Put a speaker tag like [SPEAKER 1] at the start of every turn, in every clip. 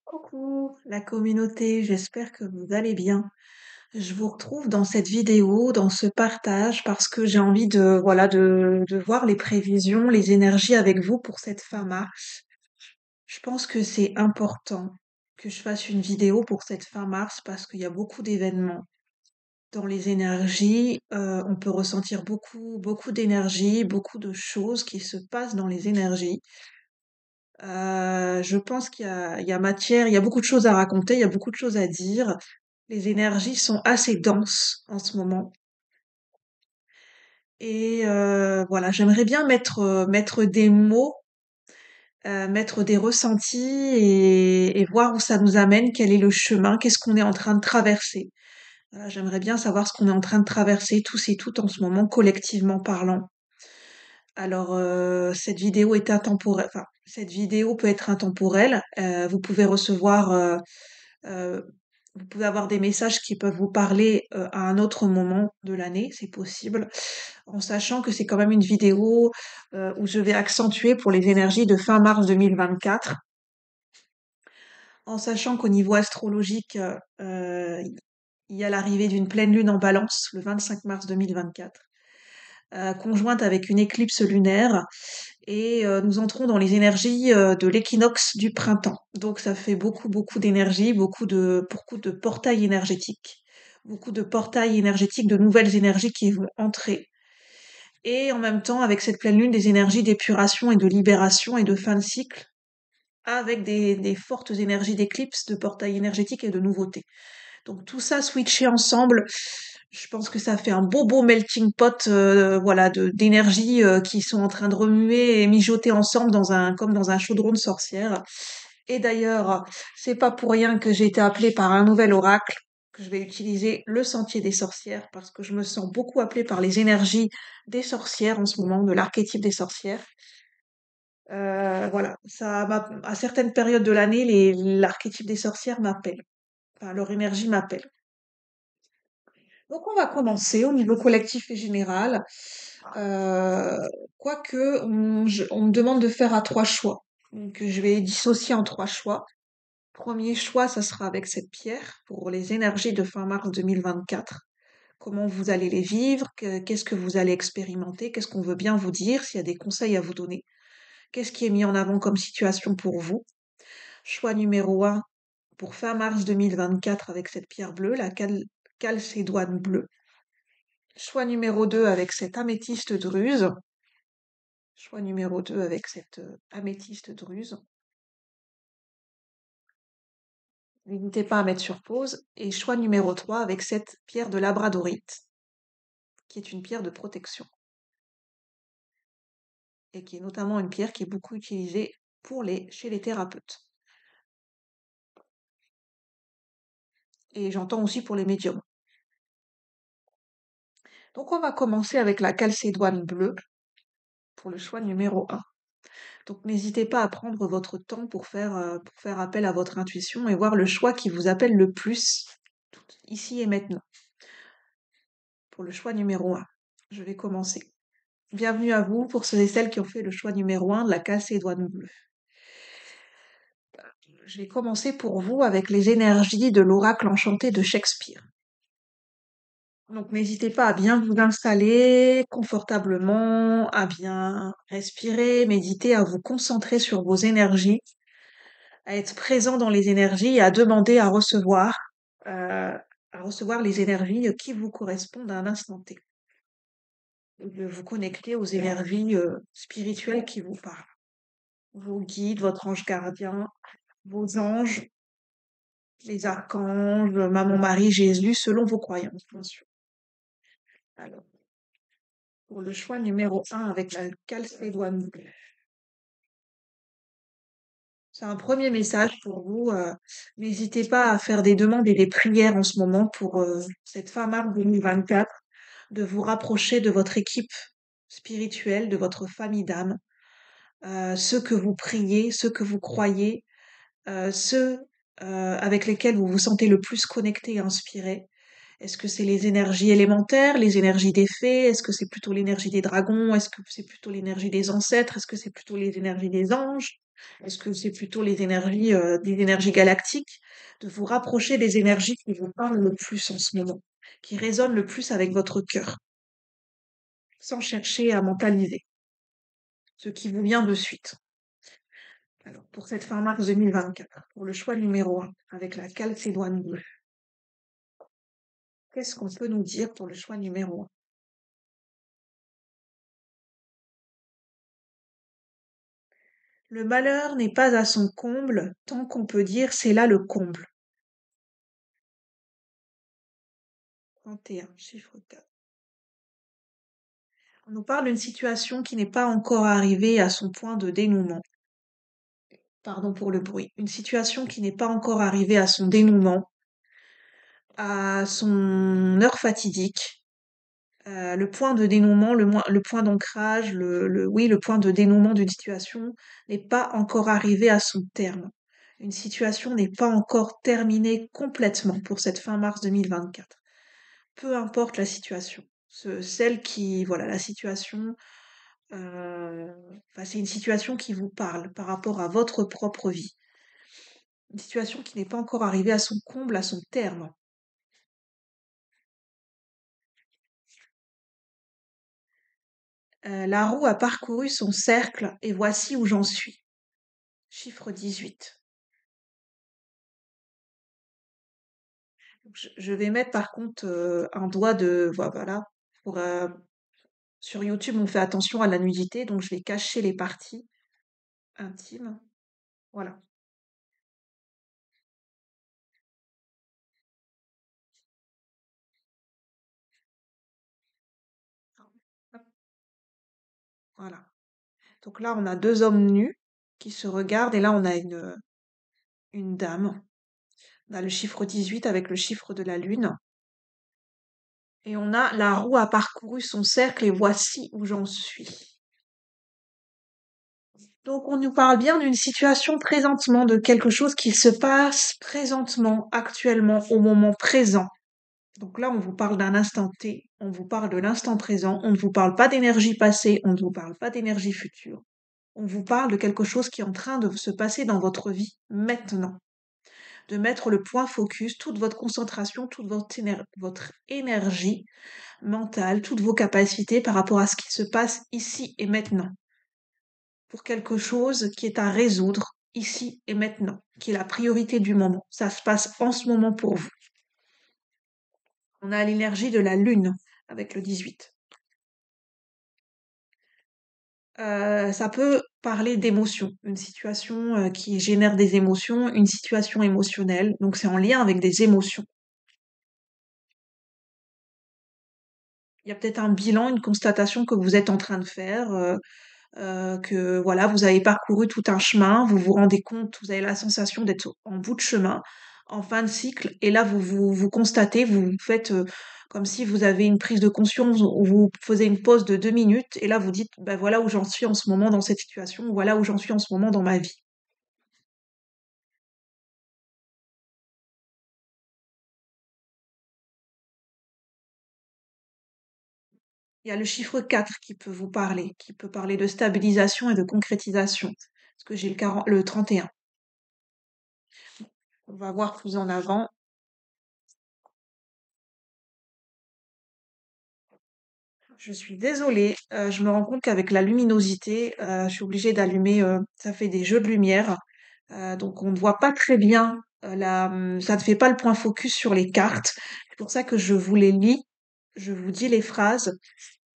[SPEAKER 1] Coucou la communauté, j'espère que vous allez bien. Je vous retrouve dans cette vidéo, dans ce partage, parce que j'ai envie de voir les prévisions, les énergies avec vous pour cette fin mars. Je pense que c'est important que je fasse une vidéo pour cette fin mars parce qu'il y a beaucoup d'événements dans les énergies. On peut ressentir beaucoup d'énergie, beaucoup de choses qui se passent dans les énergies. Je pense il y a matière, il y a beaucoup de choses à raconter, il y a beaucoup de choses à dire. Les énergies sont assez denses en ce moment. Et voilà, j'aimerais bien mettre des mots, mettre des ressentis et voir où ça nous amène, quel est le chemin, qu'est-ce qu'on est en train de traverser. Voilà, j'aimerais bien savoir ce qu'on est en train de traverser tous et toutes en ce moment, collectivement parlant. Alors, cette vidéo peut être intemporelle. Vous pouvez recevoir, Heu, vous pouvez avoir des messages qui peuvent vous parler, à un autre moment de l'année, c'est possible, en sachant que c'est quand même une vidéo, où je vais accentuer pour les énergies de fin mars 2024, en sachant qu'au niveau astrologique, il y a l'arrivée d'une pleine lune en Balance le 25 mars 2024, conjointe avec une éclipse lunaire et nous entrons dans les énergies, de l'équinoxe du printemps. Donc ça fait beaucoup d'énergie, beaucoup de portails énergétiques. Beaucoup de portails énergétiques, de nouvelles énergies qui vont entrer. Et en même temps, avec cette pleine lune, des énergies d'épuration et de libération et de fin de cycle, avec des fortes énergies d'éclipse, de portails énergétiques et de nouveautés. Donc tout ça switché ensemble, je pense que ça fait un beau melting pot, voilà, d'énergie qui sont en train de remuer et mijoter ensemble comme dans un chaudron de sorcière. Et d'ailleurs, c'est pas pour rien que j'ai été appelée par un nouvel oracle, que je vais utiliser le sentier des sorcières, parce que je me sens beaucoup appelée par les énergies des sorcières en ce moment, de l'archétype des sorcières. Voilà, à certaines périodes de l'année, l'archétype des sorcières m'appelle. Enfin, leur énergie m'appelle. Donc on va commencer au niveau collectif et général. Euh, Quoique, on me demande de faire à trois choix. Donc je vais dissocier en trois choix. Premier choix, ça sera avec cette pierre pour les énergies de fin mars 2024. Comment vous allez les vivre, qu'est-ce que vous allez expérimenter, qu'est-ce qu'on veut bien vous dire, s'il y a des conseils à vous donner, qu'est-ce qui est mis en avant comme situation pour vous. Choix numéro un pour fin mars 2024 avec cette pierre bleue, la calcédoine bleue. Choix numéro 2 avec cette améthyste druse. Choix numéro 2 avec cette améthyste druse. N'hésitez pas à mettre sur pause. Et choix numéro 3 avec cette pierre de labradorite, qui est une pierre de protection. Et qui est notamment une pierre qui est beaucoup utilisée chez les thérapeutes. Et j'entends aussi pour les médiums. Donc on va commencer avec la calcédoine bleue pour le choix numéro 1. Donc n'hésitez pas à prendre votre temps pour faire appel à votre intuition et voir le choix qui vous appelle le plus ici et maintenant. Pour le choix numéro 1, je vais commencer. Bienvenue à vous pour ceux et celles qui ont fait le choix numéro 1 de la calcédoine bleue. Je vais commencer pour vous avec les énergies de l'oracle enchanté de Shakespeare. Donc n'hésitez pas à bien vous installer confortablement, à bien respirer, méditer, à vous concentrer sur vos énergies, à être présent dans les énergies et à demander euh, à recevoir les énergies qui vous correspondent à un instant T. De vous connecter aux énergies spirituelles qui vous parlent. Vos guides, votre ange gardien, vos anges, les archanges, Maman Marie, Jésus, selon vos croyances, bien sûr. Alors, pour le choix numéro 1 avec la calcédoine bleue. C'est un premier message pour vous. N'hésitez pas à faire des demandes et des prières en ce moment pour cette fin mars 2024, de vous rapprocher de votre équipe spirituelle, de votre famille d'âme, ceux que vous priez, ceux que vous croyez, ceux avec lesquels vous vous sentez le plus connecté et inspiré. Est-ce que c'est les énergies élémentaires, les énergies des fées? Est-ce que c'est plutôt l'énergie des dragons? Est-ce que c'est plutôt l'énergie des ancêtres? Est-ce que c'est plutôt les énergies des anges? Est-ce que c'est plutôt des énergies galactiques? De vous rapprocher des énergies qui vous parlent le plus en ce moment, qui résonnent le plus avec votre cœur, sans chercher à mentaliser, ce qui vous vient de suite. Alors, pour cette fin mars 2024, pour le choix numéro un, avec la calcédoine bleue, qu'est-ce qu'on peut nous dire pour le choix numéro un? Le malheur n'est pas à son comble, tant qu'on peut dire c'est là le comble. 31, chiffre 4. On nous parle d'une situation qui n'est pas encore arrivée à son point de dénouement. Pardon pour le bruit. Une situation qui n'est pas encore arrivée à son dénouement, à son heure fatidique. Le point de dénouement, le point d'ancrage, oui, le point de dénouement d'une situation n'est pas encore arrivé à son terme. Une situation n'est pas encore terminée complètement pour cette fin mars 2024. Peu importe la situation. Celle qui, voilà, la situation, enfin, c'est une situation qui vous parle par rapport à votre propre vie. Une situation qui n'est pas encore arrivée à son comble, à son terme. La roue a parcouru son cercle et voici où j'en suis. Chiffre 18. Donc, je vais mettre par contre un doigt de... Voilà. Pour, sur YouTube, on fait attention à la nudité, donc je vais cacher les parties intimes. Voilà. Hop, voilà. Donc là, on a deux hommes nus qui se regardent et là, on a une dame. On a le chiffre 18 avec le chiffre de la lune. Et on a la roue a parcouru son cercle et voici où j'en suis. Donc on nous parle bien d'une situation présentement, de quelque chose qui se passe présentement, actuellement, au moment présent. Donc là, on vous parle d'un instant T, on vous parle de l'instant présent, on ne vous parle pas d'énergie passée, on ne vous parle pas d'énergie future. On vous parle de quelque chose qui est en train de se passer dans votre vie maintenant. De mettre le point focus, toute votre concentration, toute votre énergie mentale, toutes vos capacités par rapport à ce qui se passe ici et maintenant. Pour quelque chose qui est à résoudre ici et maintenant, qui est la priorité du moment. Ça se passe en ce moment pour vous. On a l'énergie de la lune avec le 18. Ça peut parler d'émotions, une situation qui génère des émotions, une situation émotionnelle. Donc c'est en lien avec des émotions. Il y a peut-être un bilan, une constatation que vous êtes en train de faire, que voilà, vous avez parcouru tout un chemin, vous vous rendez compte, vous avez la sensation d'être en bout de chemin, en fin de cycle, et là vous constatez, vous faites comme si vous avez une prise de conscience, ou vous faisiez une pause de 2 minutes, et là vous dites, ben voilà où j'en suis en ce moment dans cette situation, voilà où j'en suis en ce moment dans ma vie. Il y a le chiffre 4 qui peut vous parler, qui peut parler de stabilisation et de concrétisation. Parce que j'ai le 31. On va voir plus en avant. Je suis désolée, je me rends compte qu'avec la luminosité, je suis obligée d'allumer, ça fait des jeux de lumière, donc on ne voit pas très bien, ça ne fait pas le point focus sur les cartes. C'est pour ça que je vous les lis, je vous dis les phrases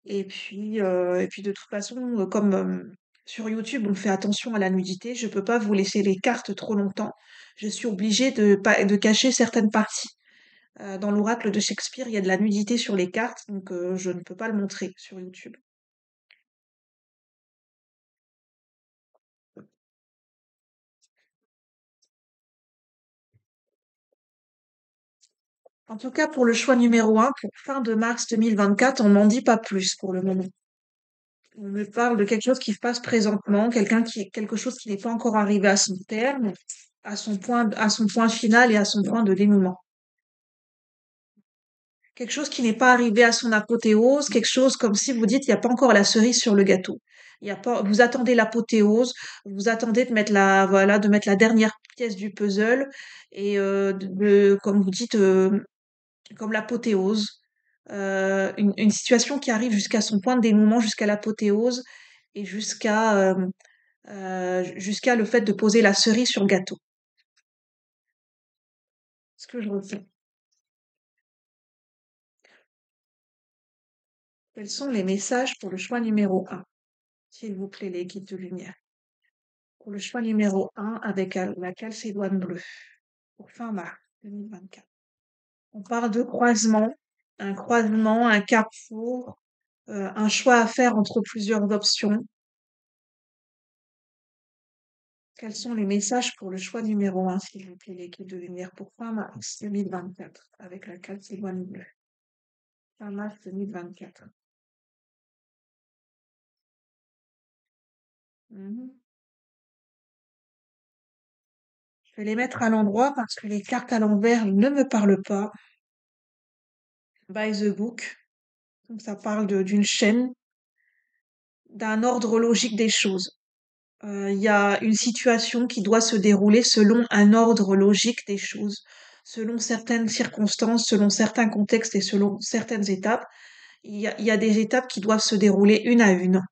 [SPEAKER 1] et puis de toute façon, comme, sur YouTube, on fait attention à la nudité, je peux pas vous laisser les cartes trop longtemps. Je suis obligée de cacher certaines parties. Dans l'oracle de Shakespeare, il y a de la nudité sur les cartes, donc je ne peux pas le montrer sur YouTube. En tout cas, pour le choix numéro un, pour fin de mars 2024, on n'en dit pas plus pour le moment. On me parle de quelque chose qui se passe présentement, quelque chose qui n'est pas encore arrivé à son terme, à son point final et à son point de dénouement. Quelque chose qui n'est pas arrivé à son apothéose, quelque chose comme si vous dites, il n'y a pas encore la cerise sur le gâteau. Il y a pas, vous attendez l'apothéose, vous attendez de mettre voilà, de mettre la dernière pièce du puzzle et comme vous dites, comme l'apothéose. Une situation qui arrive jusqu'à son point de dénouement, jusqu'à l'apothéose et jusqu'à le fait de poser la cerise sur le gâteau. Ce que je retiens. Quels sont les messages pour le choix numéro un? S'il vous plaît, les guides de lumière. Pour le choix numéro un avec la calcédoine bleue. Pour fin mars 2024. On parle de croisement, un carrefour, un choix à faire entre plusieurs options. Quels sont les messages pour le choix numéro un, s'il vous plaît, l'équipe de lumière, pour fin mars 2024, avec la calcédoine bleue? Fin mars 2024. Mhm. Je vais les mettre à l'endroit parce que les cartes à l'envers ne me parlent pas. By the book. Donc ça parle d'une chaîne, d'un ordre logique des choses. Il y a une situation qui doit se dérouler selon un ordre logique des choses, selon certaines circonstances, selon certains contextes et selon certaines étapes. Il y a des étapes qui doivent se dérouler une à une.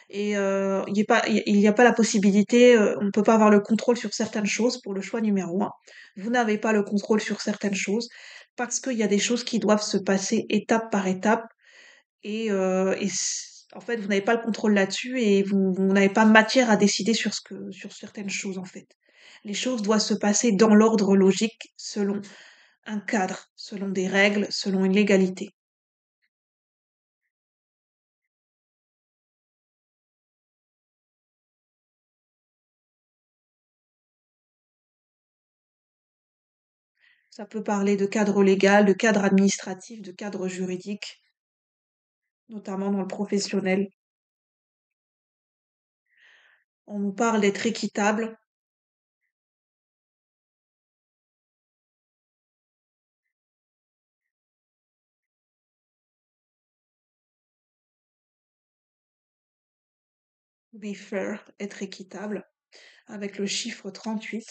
[SPEAKER 1] Et il y a pas la possibilité, on ne peut pas avoir le contrôle sur certaines choses pour le choix numéro un. Vous n'avez pas le contrôle sur certaines choses parce qu'il y a des choses qui doivent se passer étape par étape en fait, vous n'avez pas le contrôle là-dessus et vous n'avez pas matière à décider sur certaines choses, en fait. Les choses doivent se passer dans l'ordre logique, selon un cadre, selon des règles, selon une légalité. Ça peut parler de cadre légal, de cadre administratif, de cadre juridique, notamment dans le professionnel. On nous parle d'être équitable, be fair, être équitable, avec le chiffre 38.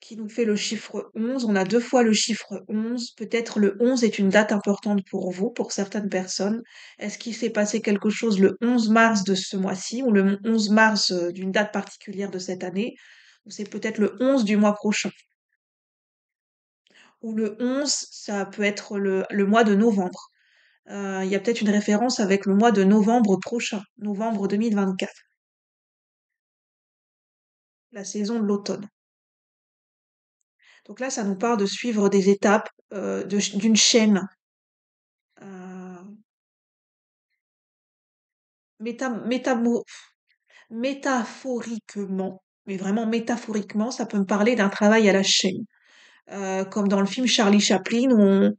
[SPEAKER 1] Qui nous fait le chiffre 11. On a deux fois le chiffre 11. Peut-être le 11 est une date importante pour vous, pour certaines personnes. Est-ce qu'il s'est passé quelque chose le 11 mars de ce mois-ci ou le 11 mars d'une date particulière de cette année? Ou c'est peut-être le 11 du mois prochain. Ou le 11, ça peut être le mois de novembre. Il y a peut-être une référence avec le mois de novembre prochain, novembre 2024, la saison de l'automne. Donc là, ça nous parle de suivre des étapes, d'une chaîne. euh, métamo métaphoriquement, mais vraiment métaphoriquement, ça peut me parler d'un travail à la chaîne. Comme dans le film Charlie Chaplin où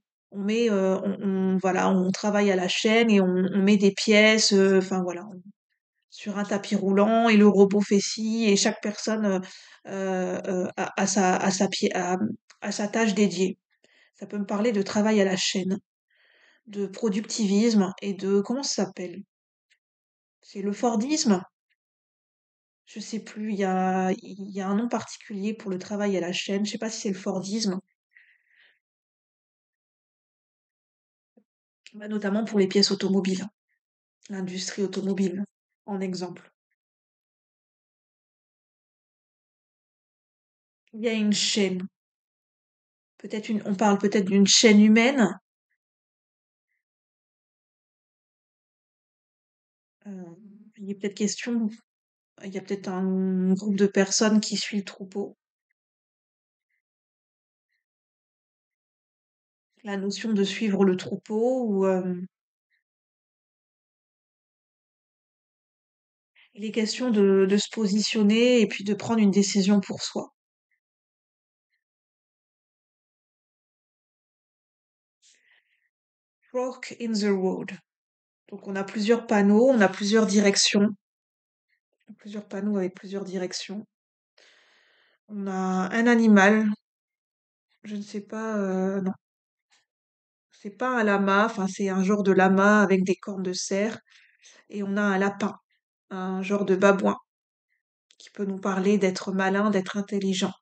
[SPEAKER 1] voilà, on travaille à la chaîne et on met des pièces, enfin voilà, sur un tapis roulant et le robot fait ci et chaque personne a sa tâche dédiée. Ça peut me parler de travail à la chaîne, de productivisme et de comment ça s'appelle? C'est le Fordisme? Je sais plus, il y a un nom particulier pour le travail à la chaîne. Je sais pas si c'est le Fordisme, bah, notamment pour les pièces automobiles, l'industrie automobile, en exemple. Il y a une chaîne, on parle peut-être d'une chaîne humaine. euh, il est peut-être question, il y a peut-être un groupe de personnes qui suit le troupeau. La notion de suivre le troupeau ou il est question de se positionner et puis de prendre une décision pour soi. Fork in the road. Donc on a plusieurs panneaux, on a plusieurs directions, plusieurs panneaux avec plusieurs directions. On a un animal, je ne sais pas, non, c'est pas un lama, enfin c'est un genre de lama avec des cornes de cerf, et on a un lapin. un genre de babouin qui peut nous parler d'être malin, d'être intelligent.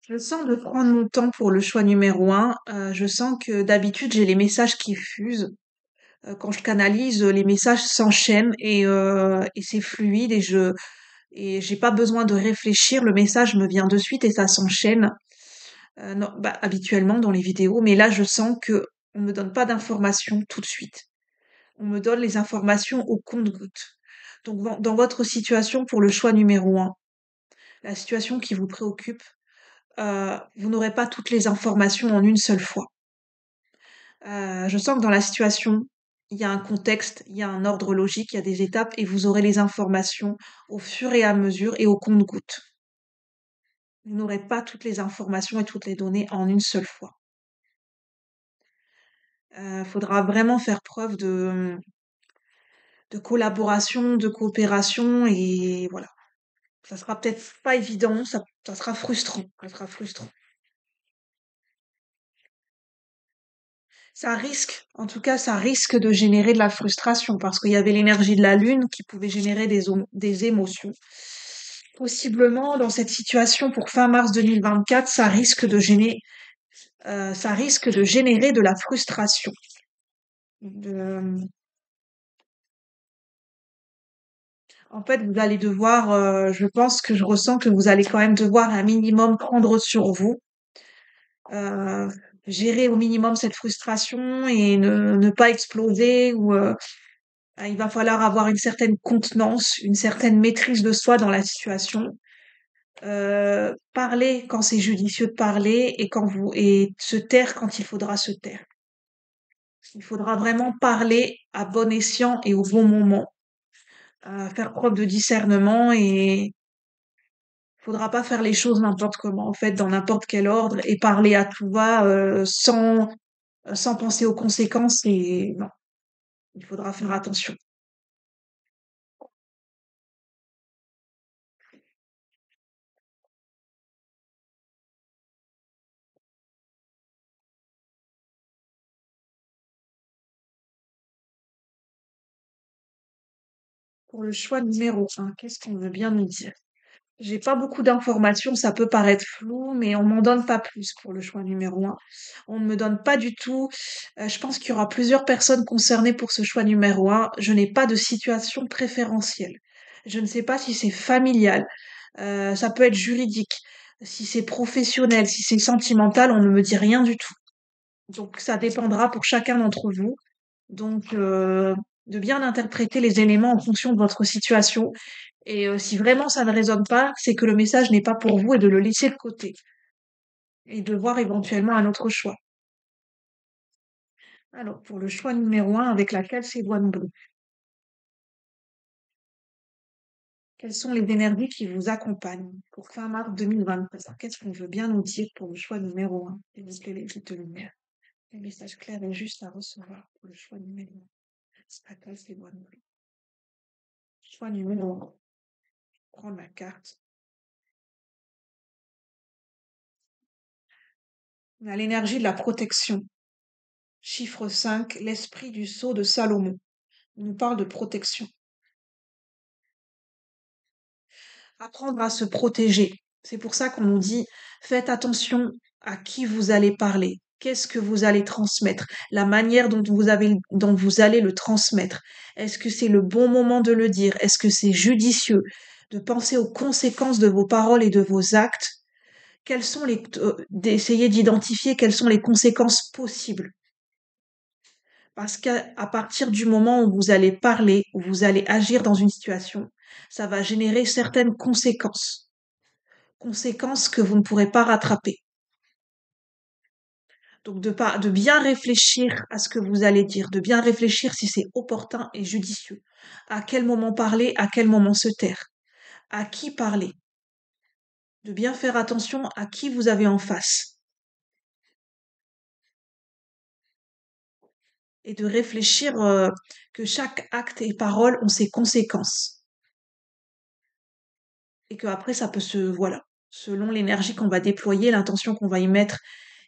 [SPEAKER 1] Je sens de prendre mon temps pour le choix numéro un. Je sens que d'habitude j'ai les messages qui fusent. Quand je canalise, les messages s'enchaînent et c'est fluide et j'ai pas besoin de réfléchir. Le message me vient de suite et ça s'enchaîne. Non, bah, habituellement dans les vidéos, mais là je sens que on me donne pas d'informations tout de suite. On me donne les informations au compte-gouttes. Donc dans votre situation pour le choix numéro un, la situation qui vous préoccupe, vous n'aurez pas toutes les informations en une seule fois. Je sens que dans la situation, il y a un contexte, il y a un ordre logique, il y a des étapes et vous aurez les informations au fur et à mesure et au compte-gouttes. Vous n'aurez pas toutes les informations et toutes les données en une seule fois. Faudra vraiment faire preuve de collaboration, de coopération et voilà. Ça sera peut-être pas évident, ça sera frustrant, ça sera frustrant. Ça risque, en tout cas, ça risque de générer de la frustration parce qu'il y avait l'énergie de la lune qui pouvait générer des émotions. Possiblement, dans cette situation pour fin mars 2024, ça risque de générer de la frustration. De- En fait, vous allez devoir, je pense que je ressens que vous allez quand même devoir un minimum prendre sur vous, euh, gérer au minimum cette frustration et ne pas exploser ou il va falloir avoir une certaine contenance, une certaine maîtrise de soi dans la situation. Parler quand c'est judicieux de parler et se taire quand il faudra se taire. Il faudra vraiment parler à bon escient et au bon moment, faire preuve de discernement et faudra pas faire les choses n'importe comment, en fait, dans n'importe quel ordre et parler à tout va sans penser aux conséquences et non, il faudra faire attention. Pour le choix numéro un, qu'est-ce qu'on veut bien nous dire? J'ai pas beaucoup d'informations, ça peut paraître flou, mais on m'en donne pas plus pour le choix numéro un. On ne me donne pas du tout. Je pense qu'il y aura plusieurs personnes concernées pour ce choix numéro un. Je n'ai pas de situation préférentielle. Je ne sais pas si c'est familial, ça peut être juridique, si c'est professionnel, si c'est sentimental, on ne me dit rien du tout. Donc ça dépendra pour chacun d'entre vous. Donc de bien interpréter les éléments en fonction de votre situation et si vraiment ça ne résonne pas, c'est que le message n'est pas pour vous et de le laisser de côté et de voir éventuellement un autre choix. Alors, pour le choix numéro un avec la calcédoine bleue, quelles sont les énergies qui vous accompagnent pour fin mars 2023? Qu'est-ce qu'on veut bien nous dire pour le choix numéro un? S'il vous plaît, les petites lumières. Les messages clairs et justes à recevoir pour le choix numéro un. La calcédoine bleue. Choix numéro un. Prendre la carte. On a l'énergie de la protection. Chiffre 5, l'esprit du sceau de Salomon. On nous parle de protection. Apprendre à se protéger. C'est pour ça qu'on nous dit, faites attention à qui vous allez parler. Qu'est-ce que vous allez transmettre? La manière dont vous allez le transmettre. Est-ce que c'est le bon moment de le dire? Est-ce que c'est judicieux? De penser aux conséquences de vos paroles et de vos actes. D'essayer d'identifier quelles sont les conséquences possibles. Parce qu'à partir du moment où vous allez parler, où vous allez agir dans une situation, ça va générer certaines conséquences. Conséquences que vous ne pourrez pas rattraper. Donc de bien réfléchir à ce que vous allez dire, de bien réfléchir si c'est opportun et judicieux. À quel moment parler, à quel moment se taire. À qui parler. De bien faire attention à qui vous avez en face. et de réfléchir que chaque acte et parole ont ses conséquences et que après ça peut se voilà, selon l'énergie qu'on va déployer, l'intention qu'on va y mettre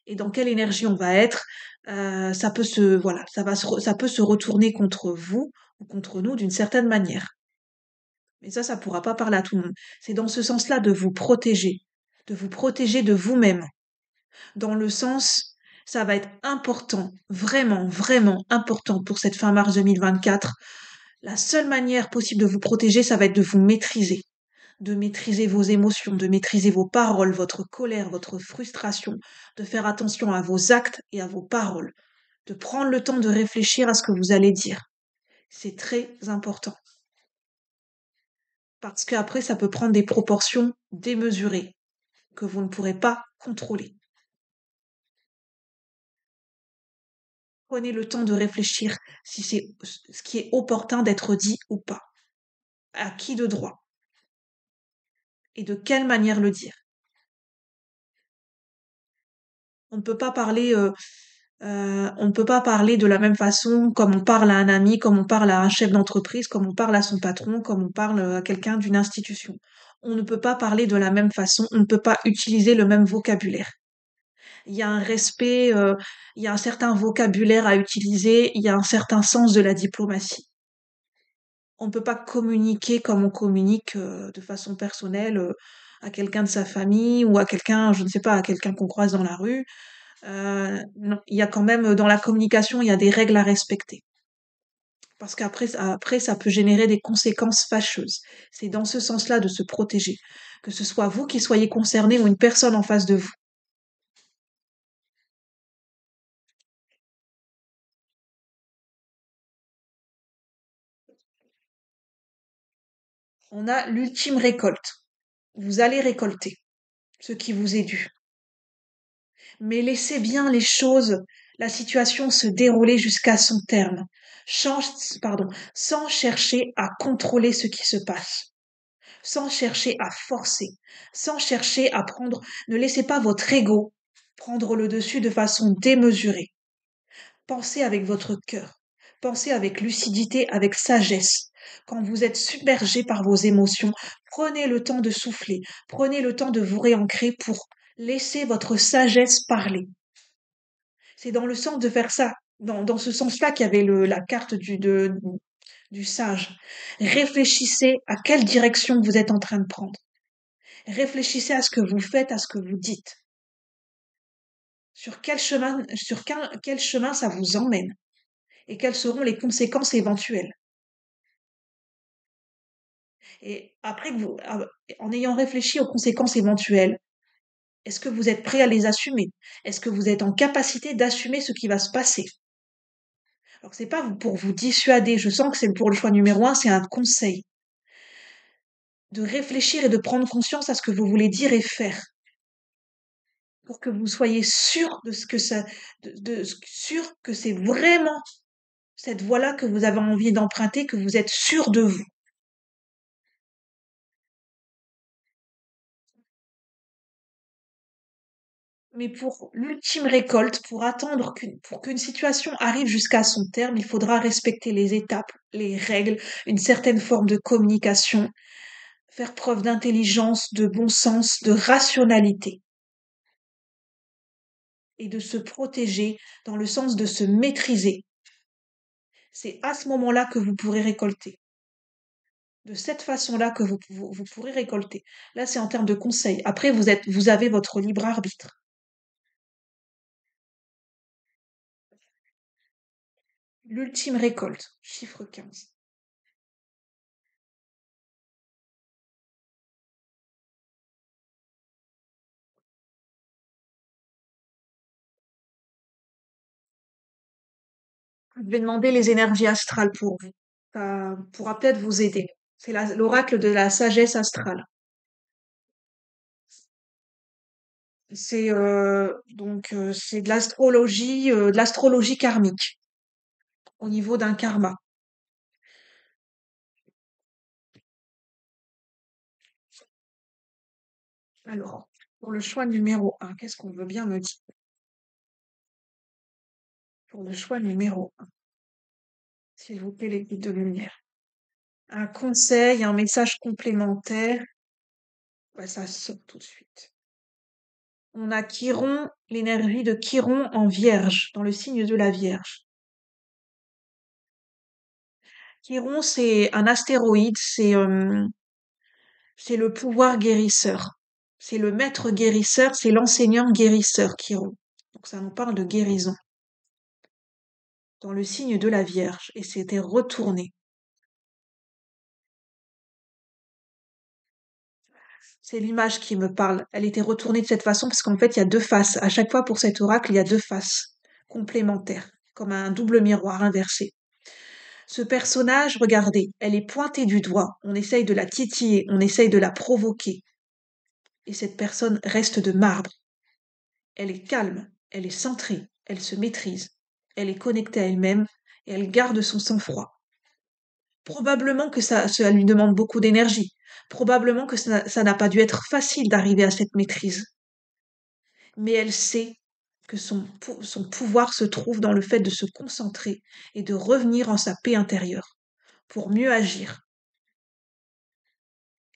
[SPEAKER 1] et dans quelle énergie on va être, ça peut se voilà, ça peut se retourner contre vous ou contre nous d'une certaine manière. Mais ça pourra pas parler à tout le monde. C'est dans ce sens-là de vous protéger de vous-même. Dans le sens, ça va être important, vraiment, vraiment important pour cette fin mars 2024. La seule manière possible de vous protéger, ça va être de maîtriser vos émotions, de maîtriser vos paroles, votre colère, votre frustration, de faire attention à vos actes et à vos paroles, de prendre le temps de réfléchir à ce que vous allez dire. C'est très important parce qu'après, ça peut prendre des proportions démesurées que vous ne pourrez pas contrôler. Prenez le temps de réfléchir si c'est ce qui est opportun d'être dit ou pas. À qui de droit et de quelle manière le dire. On ne peut pas parler, on ne peut pas parler de la même façon comme on parle à un ami, comme on parle à un chef d'entreprise, comme on parle à son patron, comme on parle à quelqu'un d'une institution. On ne peut pas parler de la même façon, on ne peut pas utiliser le même vocabulaire. Il y a un respect, il y a un certain vocabulaire à utiliser, il y a un certain sens de la diplomatie. On ne peut pas communiquer comme on communique de façon personnelle à quelqu'un de sa famille ou à quelqu'un, je ne sais pas, à quelqu'un qu'on croise dans la rue. Non, il y a quand même dans la communication, il y a des règles à respecter. Parce qu'après, ça peut générer des conséquences fâcheuses. C'est dans ce sens-là de se protéger, que ce soit vous qui soyez concerné ou une personne en face de vous. On a l'ultime récolte. Vous allez récolter ce qui vous est dû. Mais laissez bien les choses, la situation se dérouler jusqu'à son terme, pardon, sans chercher à contrôler ce qui se passe, sans chercher à forcer, sans chercher à prendre, ne laissez pas votre ego prendre le dessus de façon démesurée. Pensez avec votre cœur, pensez avec lucidité, avec sagesse. Quand vous êtes submergé par vos émotions, prenez le temps de souffler, prenez le temps de vous réancrer pour laisser votre sagesse parler. C'est dans le sens de faire ça, dans ce sens-là qu'il y avait la carte du sage. Réfléchissez à quelle direction vous êtes en train de prendre. Réfléchissez à ce que vous faites, à ce que vous dites. Quel chemin ça vous emmène et quelles seront les conséquences éventuelles. Et après en ayant réfléchi aux conséquences éventuelles, est-ce que vous êtes prêt à les assumer? Est-ce que vous êtes en capacité d'assumer ce qui va se passer? Alors c'est pas pour vous dissuader, je sens que c'est pour le choix numéro un, c'est un conseil. De réfléchir et de prendre conscience à ce que vous voulez dire et faire, pour que vous soyez sûr de ce que ça, sûr que c'est vraiment cette voie-là que vous avez envie d'emprunter, que vous êtes sûr de vous. Mais pour l'ultime récolte, pour qu'une situation arrive jusqu'à son terme, il faudra respecter les étapes, les règles, une certaine forme de communication, faire preuve d'intelligence, de bon sens, de rationalité et de se protéger dans le sens de se maîtriser. C'est à ce moment-là que vous pourrez récolter. De cette façon-là que vous pourrez récolter. Là, c'est en termes de conseils. Après, vous avez votre libre arbitre. L'ultime récolte, chiffre 15. Je vais demander les énergies astrales pour vous. Ça pourra peut-être vous aider. C'est l'oracle de la sagesse astrale. C'est c'est de l'astrologie karmique au niveau d'un karma. Alors, pour le choix numéro un, qu'est-ce qu'on veut bien me dire? Pour le choix numéro un. s'il vous plaît, les guides de lumière. Un conseil, un message complémentaire, ouais, ça sort tout de suite. On a Chiron, l'énergie de Chiron en Vierge, dans le signe de la Vierge. Chiron, c'est un astéroïde, c'est le pouvoir guérisseur. C'est le maître guérisseur, c'est l'enseignant guérisseur, Chiron. Donc ça nous parle de guérison. Dans le signe de la Vierge, et c'était retourné. C'est l'image qui me parle. Elle était retournée de cette façon parce qu'en fait, il y a deux faces. À chaque fois pour cet oracle, il y a deux faces complémentaires, comme un double miroir inversé. Ce personnage, regardez, elle est pointée du doigt. On essaye de la titiller, on essaye de la provoquer. Et cette personne reste de marbre. Elle est calme, elle est centrée, elle se maîtrise. Elle est connectée à elle-même et elle garde son sang-froid. Probablement que ça lui demande beaucoup d'énergie. Probablement que ça n'a pas dû être facile d'arriver à cette maîtrise. Mais elle sait que son pouvoir se trouve dans le fait de se concentrer et de revenir en sa paix intérieure pour mieux agir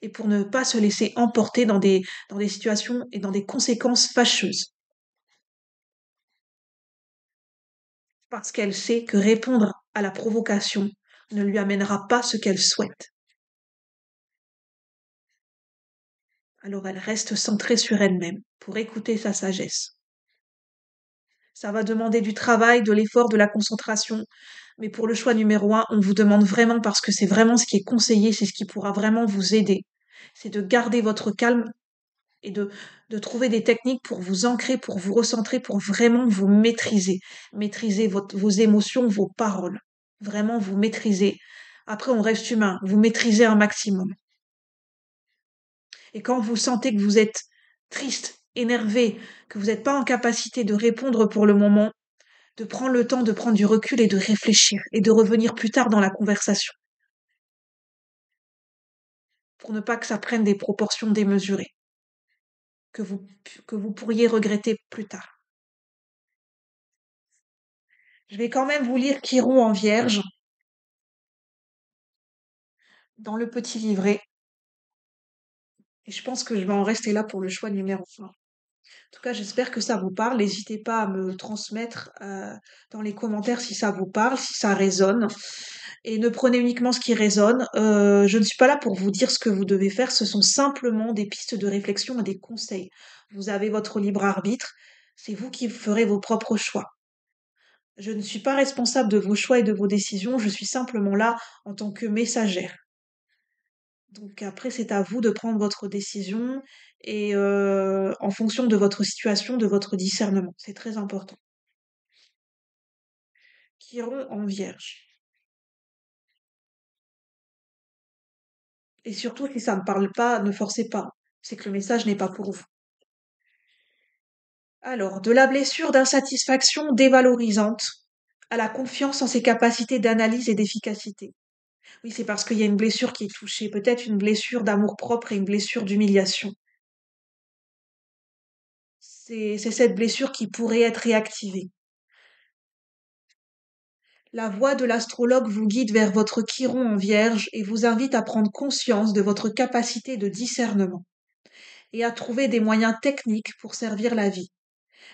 [SPEAKER 1] et pour ne pas se laisser emporter dans des situations et dans des conséquences fâcheuses. Parce qu'elle sait que répondre à la provocation ne lui amènera pas ce qu'elle souhaite. Alors elle reste centrée sur elle-même pour écouter sa sagesse. Ça va demander du travail, de l'effort, de la concentration. Mais pour le choix numéro un, on vous demande vraiment, parce que c'est vraiment ce qui est conseillé, c'est ce qui pourra vraiment vous aider. C'est de garder votre calme et de trouver des techniques pour vous ancrer, pour vous recentrer, pour vraiment vous maîtriser. Maîtriser vos émotions, vos paroles. Vraiment vous maîtriser. Après, on reste humain. Vous maîtrisez un maximum. Et quand vous sentez que vous êtes triste, énervé, que vous n'êtes pas en capacité de répondre pour le moment, de prendre le temps de prendre du recul et de réfléchir et de revenir plus tard dans la conversation pour ne pas que ça prenne des proportions démesurées que vous, que vous pourriez regretter plus tard. Je vais quand même vous lire Chiron en Vierge dans le petit livret et je pense que je vais en rester là pour le choix numéro 1. En tout cas, j'espère que ça vous parle. N'hésitez pas à me transmettre dans les commentaires si ça vous parle, si ça résonne. Et ne prenez uniquement ce qui résonne. Je ne suis pas là pour vous dire ce que vous devez faire. Ce sont simplement des pistes de réflexion et des conseils. Vous avez votre libre arbitre. C'est vous qui ferez vos propres choix. Je ne suis pas responsable de vos choix et de vos décisions. Je suis simplement là en tant que messagère. Donc après, c'est à vous de prendre votre décision et en fonction de votre situation, de votre discernement. C'est très important. Chiron en Vierge. Et surtout, si ça ne parle pas, ne forcez pas. C'est que le message n'est pas pour vous. Alors, de la blessure d'insatisfaction dévalorisante à la confiance en ses capacités d'analyse et d'efficacité. Oui, c'est parce qu'il y a une blessure qui est touchée, peut-être une blessure d'amour-propre et une blessure d'humiliation. C'est cette blessure qui pourrait être réactivée. La voix de l'astrologue vous guide vers votre Chiron en Vierge et vous invite à prendre conscience de votre capacité de discernement et à trouver des moyens techniques pour servir la vie.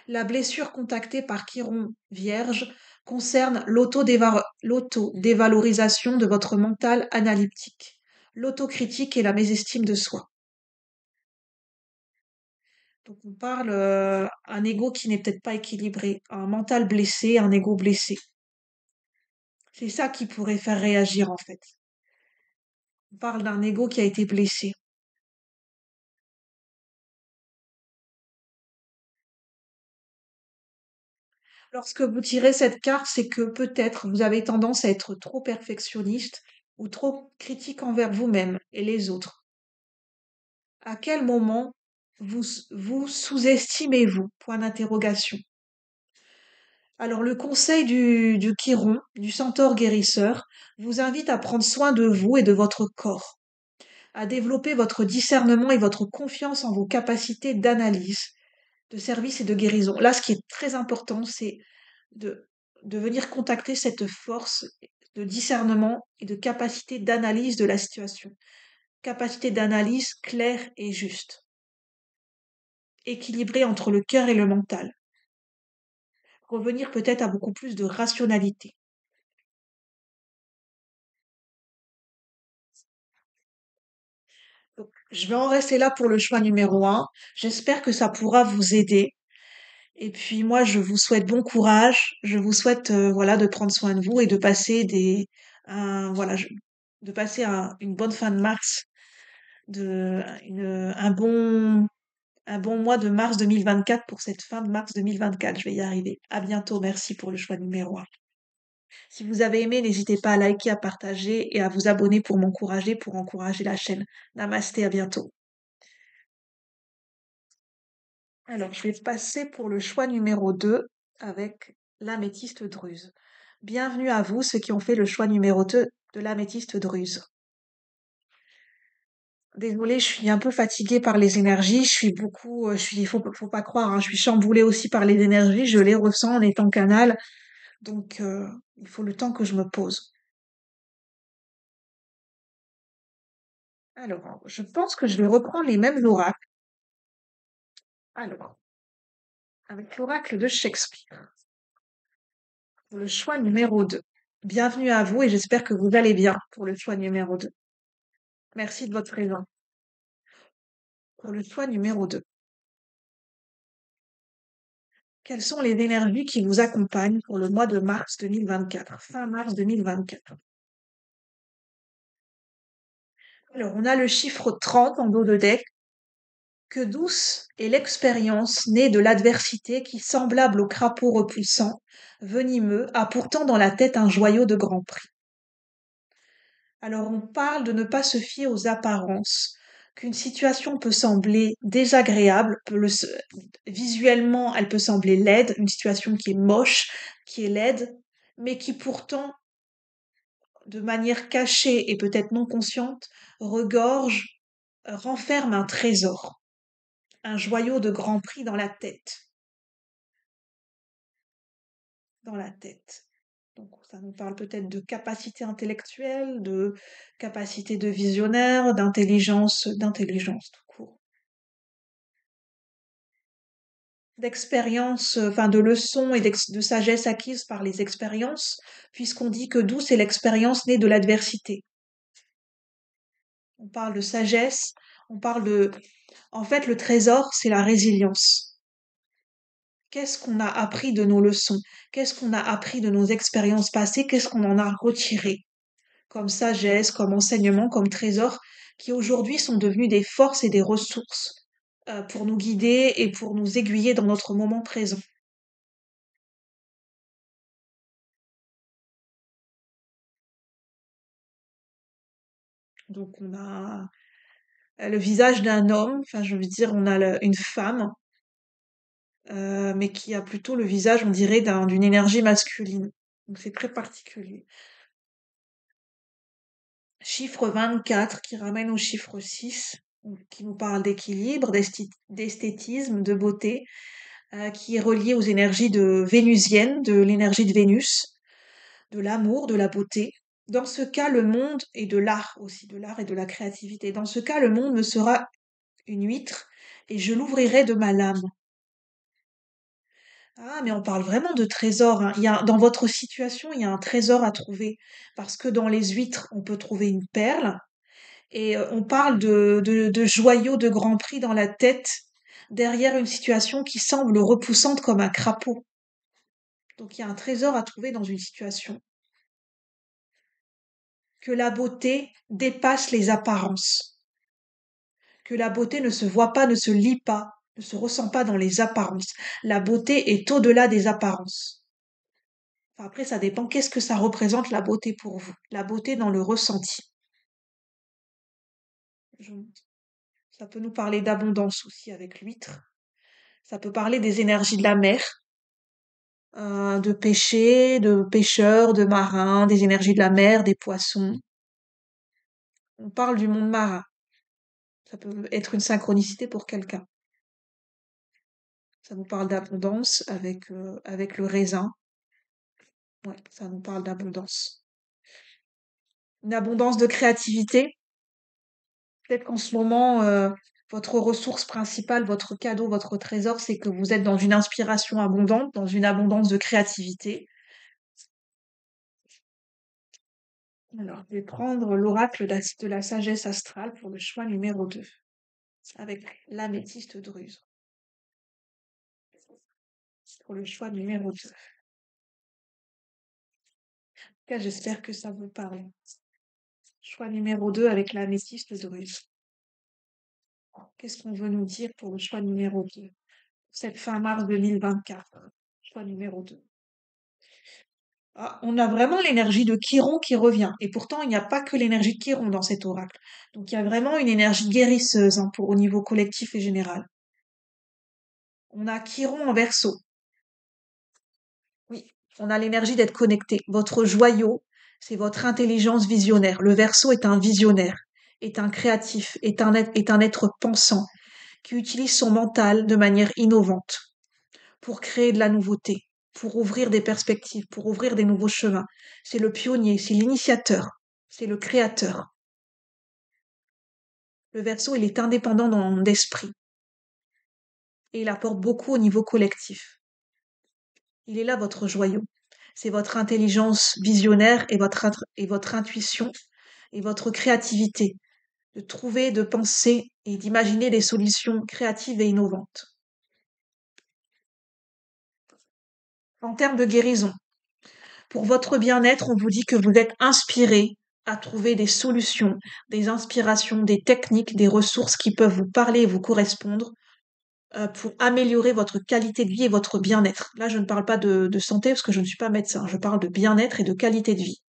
[SPEAKER 1] La blessure contactée par Chiron Vierge concerne l'autodévalorisation de votre mental analytique, l'autocritique et la mésestime de soi. Donc on parle un ego qui n'est peut-être pas équilibré, un mental blessé, un ego blessé. C'est ça qui pourrait faire réagir en fait. On parle d'un ego qui a été blessé. Lorsque vous tirez cette carte, c'est que peut-être vous avez tendance à être trop perfectionniste ou trop critique envers vous-même et les autres. À quel moment vous sous-estimez-vous? Point d'interrogation. Alors le conseil du Chiron, du centaure guérisseur, vous invite à prendre soin de vous et de votre corps, à développer votre discernement et votre confiance en vos capacités d'analyse, de service et de guérison. Là, ce qui est très important, c'est de, de venir contacter cette force, de discernement et de capacité d'analyse de la situation. Capacité d'analyse claire et juste, équilibrée entre le cœur et le mental. Revenir peut-être à beaucoup plus de rationalité. Donc, je vais en rester là pour le choix numéro un. J'espère que ça pourra vous aider. Et puis moi, je vous souhaite bon courage. Je vous souhaite voilà de prendre soin de vous et de passer voilà de passer une bonne fin de mars, un bon mois de mars 2024 pour cette fin de mars 2024. Je vais y arriver. À bientôt. Merci pour le choix numéro un. Si vous avez aimé, n'hésitez pas à liker, à partager et à vous abonner pour m'encourager, pour encourager la chaîne. Namasté, à bientôt. Alors, je vais passer pour le choix numéro 2 avec l'améthyste druze. Bienvenue à vous, ceux qui ont fait le choix numéro 2 de l'améthyste druze. Désolée, je suis un peu fatiguée par les énergies. Faut pas croire, hein, je suis chamboulée aussi par les énergies. Je les ressens en étant canal. Donc, il faut le temps que je me pose. Alors, je pense que je vais reprendre les mêmes oracles. Alors, avec l'oracle de Shakespeare, pour le choix numéro 2. Bienvenue à vous et j'espère que vous allez bien pour le choix numéro 2. Merci de votre présence. Pour le choix numéro 2. Quelles sont les énergies qui vous accompagnent pour le mois de mars 2024, fin mars 2024? Alors, on a le chiffre 30 en dos de deck. Que douce est l'expérience née de l'adversité qui, semblable au crapaud repoussant, venimeux, a pourtant dans la tête un joyau de grand prix. Alors on parle de ne pas se fier aux apparences, qu'une situation peut sembler désagréable, visuellement elle peut sembler laide, une situation qui est moche, qui est laide, mais qui pourtant, de manière cachée et peut-être non consciente, regorge, renferme un trésor, un joyau de grand prix dans la tête, dans la tête. Donc ça nous parle peut-être de capacité intellectuelle, de capacité de visionnaire, d'intelligence tout court. D'expérience, enfin de leçons et de sagesse acquise par les expériences, puisqu'on dit que douce est l'expérience née de l'adversité. On parle de sagesse, on parle de... En fait, le trésor, c'est la résilience. Qu'est-ce qu'on a appris de nos leçons? Qu'est-ce qu'on a appris de nos expériences passées? Qu'est-ce qu'on en a retiré? Comme sagesse, comme enseignement, comme trésor, qui aujourd'hui sont devenus des forces et des ressources pour nous guider et pour nous aiguiller dans notre moment présent. Donc on a le visage d'un homme, enfin je veux dire, on a une femme, mais qui a plutôt le visage, on dirait, d'une énergie masculine. Donc c'est très particulier. Chiffre 24 qui ramène au chiffre 6, qui nous parle d'équilibre, d'esthétisme, de beauté, qui est relié aux énergies vénusiennes, de l'énergie de Vénus, de l'amour, de la beauté. Dans ce cas, le monde, et de l'art aussi, de l'art et de la créativité. Dans ce cas, le monde me sera une huître et je l'ouvrirai de ma lame. Ah, mais on parle vraiment de trésor, hein. Dans votre situation, il y a un trésor à trouver. Parce que dans les huîtres, on peut trouver une perle. Et on parle de joyaux de grand prix dans la tête, derrière une situation qui semble repoussante comme un crapaud. Donc il y a un trésor à trouver dans une situation. Que la beauté dépasse les apparences. Que la beauté ne se voit pas, ne se lit pas, ne se ressent pas dans les apparences. La beauté est au-delà des apparences. Enfin, après, ça dépend. Qu'est-ce que ça représente la beauté pour vous? La beauté dans le ressenti. Je- Ça peut nous parler d'abondance aussi avec l'huître. Ça peut parler des énergies de la mer, de pêcher, de pêcheurs, de marins, des énergies de la mer, des poissons. On parle du monde marin. Ça peut être une synchronicité pour quelqu'un. Ça nous parle d'abondance avec le raisin. Ouais, ça nous parle d'abondance. une abondance de créativité. Peut-être qu'en ce moment, votre ressource principale, votre cadeau, votre trésor, c'est que vous êtes dans une inspiration abondante, dans une abondance de créativité. Alors, je vais prendre l'oracle de la sagesse astrale pour le choix numéro 2, avec l'améthyste druze, pour le choix numéro 2. En tout cas, j'espère que ça vous parle. Choix numéro 2 avec l'améthyste druze. Qu'est-ce qu'on veut nous dire pour le choix numéro 2? Cette fin mars 2024. Choix numéro 2. Ah, on a vraiment l'énergie de Chiron qui revient. Et pourtant, il n'y a pas que l'énergie de Chiron dans cet oracle. Donc, il y a vraiment une énergie guérisseuse hein, au niveau collectif et général. On a Chiron en Verseau. Oui, on a l'énergie d'être connecté. Votre joyau, c'est votre intelligence visionnaire. Le Verseau est un visionnaire, est un créatif, est un être pensant qui utilise son mental de manière innovante pour créer de la nouveauté, pour ouvrir des perspectives, pour ouvrir des nouveaux chemins. C'est le pionnier, c'est l'initiateur, c'est le créateur. Le Verseau, il est indépendant d'esprit et il apporte beaucoup au niveau collectif. Il est là votre joyau. C'est votre intelligence visionnaire et votre intuition et votre créativité de trouver, de penser et d'imaginer des solutions créatives et innovantes. En termes de guérison, pour votre bien-être, on vous dit que vous êtes inspiré à trouver des solutions, des inspirations, des techniques, des ressources qui peuvent vous parler et vous correspondre pour améliorer votre qualité de vie et votre bien-être. Là, je ne parle pas de santé parce que je ne suis pas médecin, je parle de bien-être et de qualité de vie.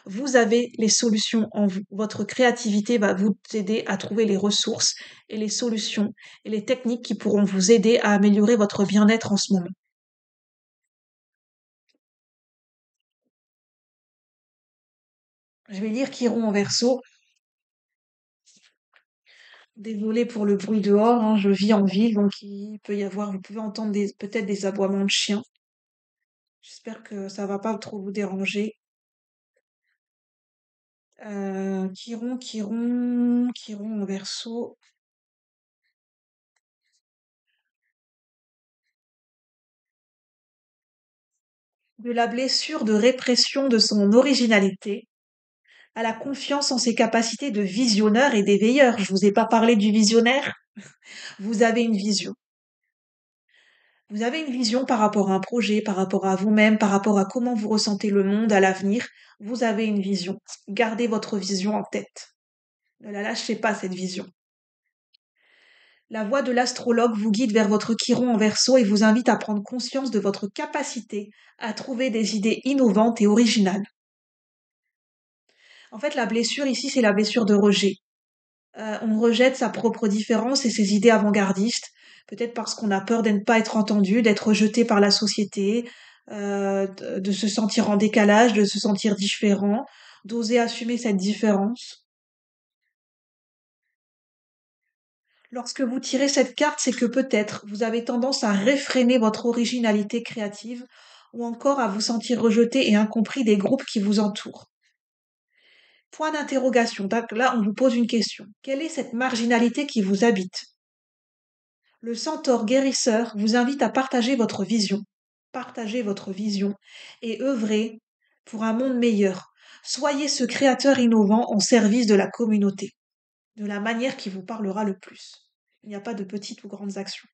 [SPEAKER 1] Vous avez les solutions en vous. Votre créativité va vous aider à trouver les ressources et les solutions et les techniques qui pourront vous aider à améliorer votre bien-être en ce moment. Je vais lire Chiron en verso. Désolée pour le bruit dehors, hein, je vis en ville, donc il peut y avoir, vous pouvez entendre peut-être des aboiements de chiens. J'espère que ça va pas trop vous déranger. Chiron en verso. De la blessure de répression de son originalité à la confiance en ses capacités de visionneur et d'éveilleur. Je vous ai pas parlé du visionnaire. Vous avez une vision. Vous avez une vision par rapport à un projet, par rapport à vous-même, par rapport à comment vous ressentez le monde à l'avenir. Vous avez une vision. Gardez votre vision en tête. Ne la lâchez pas, cette vision. La voix de l'astrologue vous guide vers votre Chiron en verso et vous invite à prendre conscience de votre capacité à trouver des idées innovantes et originales. En fait, la blessure ici, c'est la blessure de rejet. On rejette sa propre différence et ses idées avant-gardistes, peut-être parce qu'on a peur de ne pas être entendu, d'être rejeté par la société, de se sentir en décalage, de se sentir différent, d'oser assumer cette différence. Lorsque vous tirez cette carte, c'est que peut-être vous avez tendance à réfréner votre originalité créative ou encore à vous sentir rejeté et incompris des groupes qui vous entourent. Point d'interrogation. Là, on vous pose une question. Quelle est cette marginalité qui vous habite? Le centaure guérisseur vous invite à partager votre vision. Partagez votre vision et œuvrez pour un monde meilleur. Soyez ce créateur innovant en service de la communauté, de la manière qui vous parlera le plus. Il n'y a pas de petites ou grandes actions.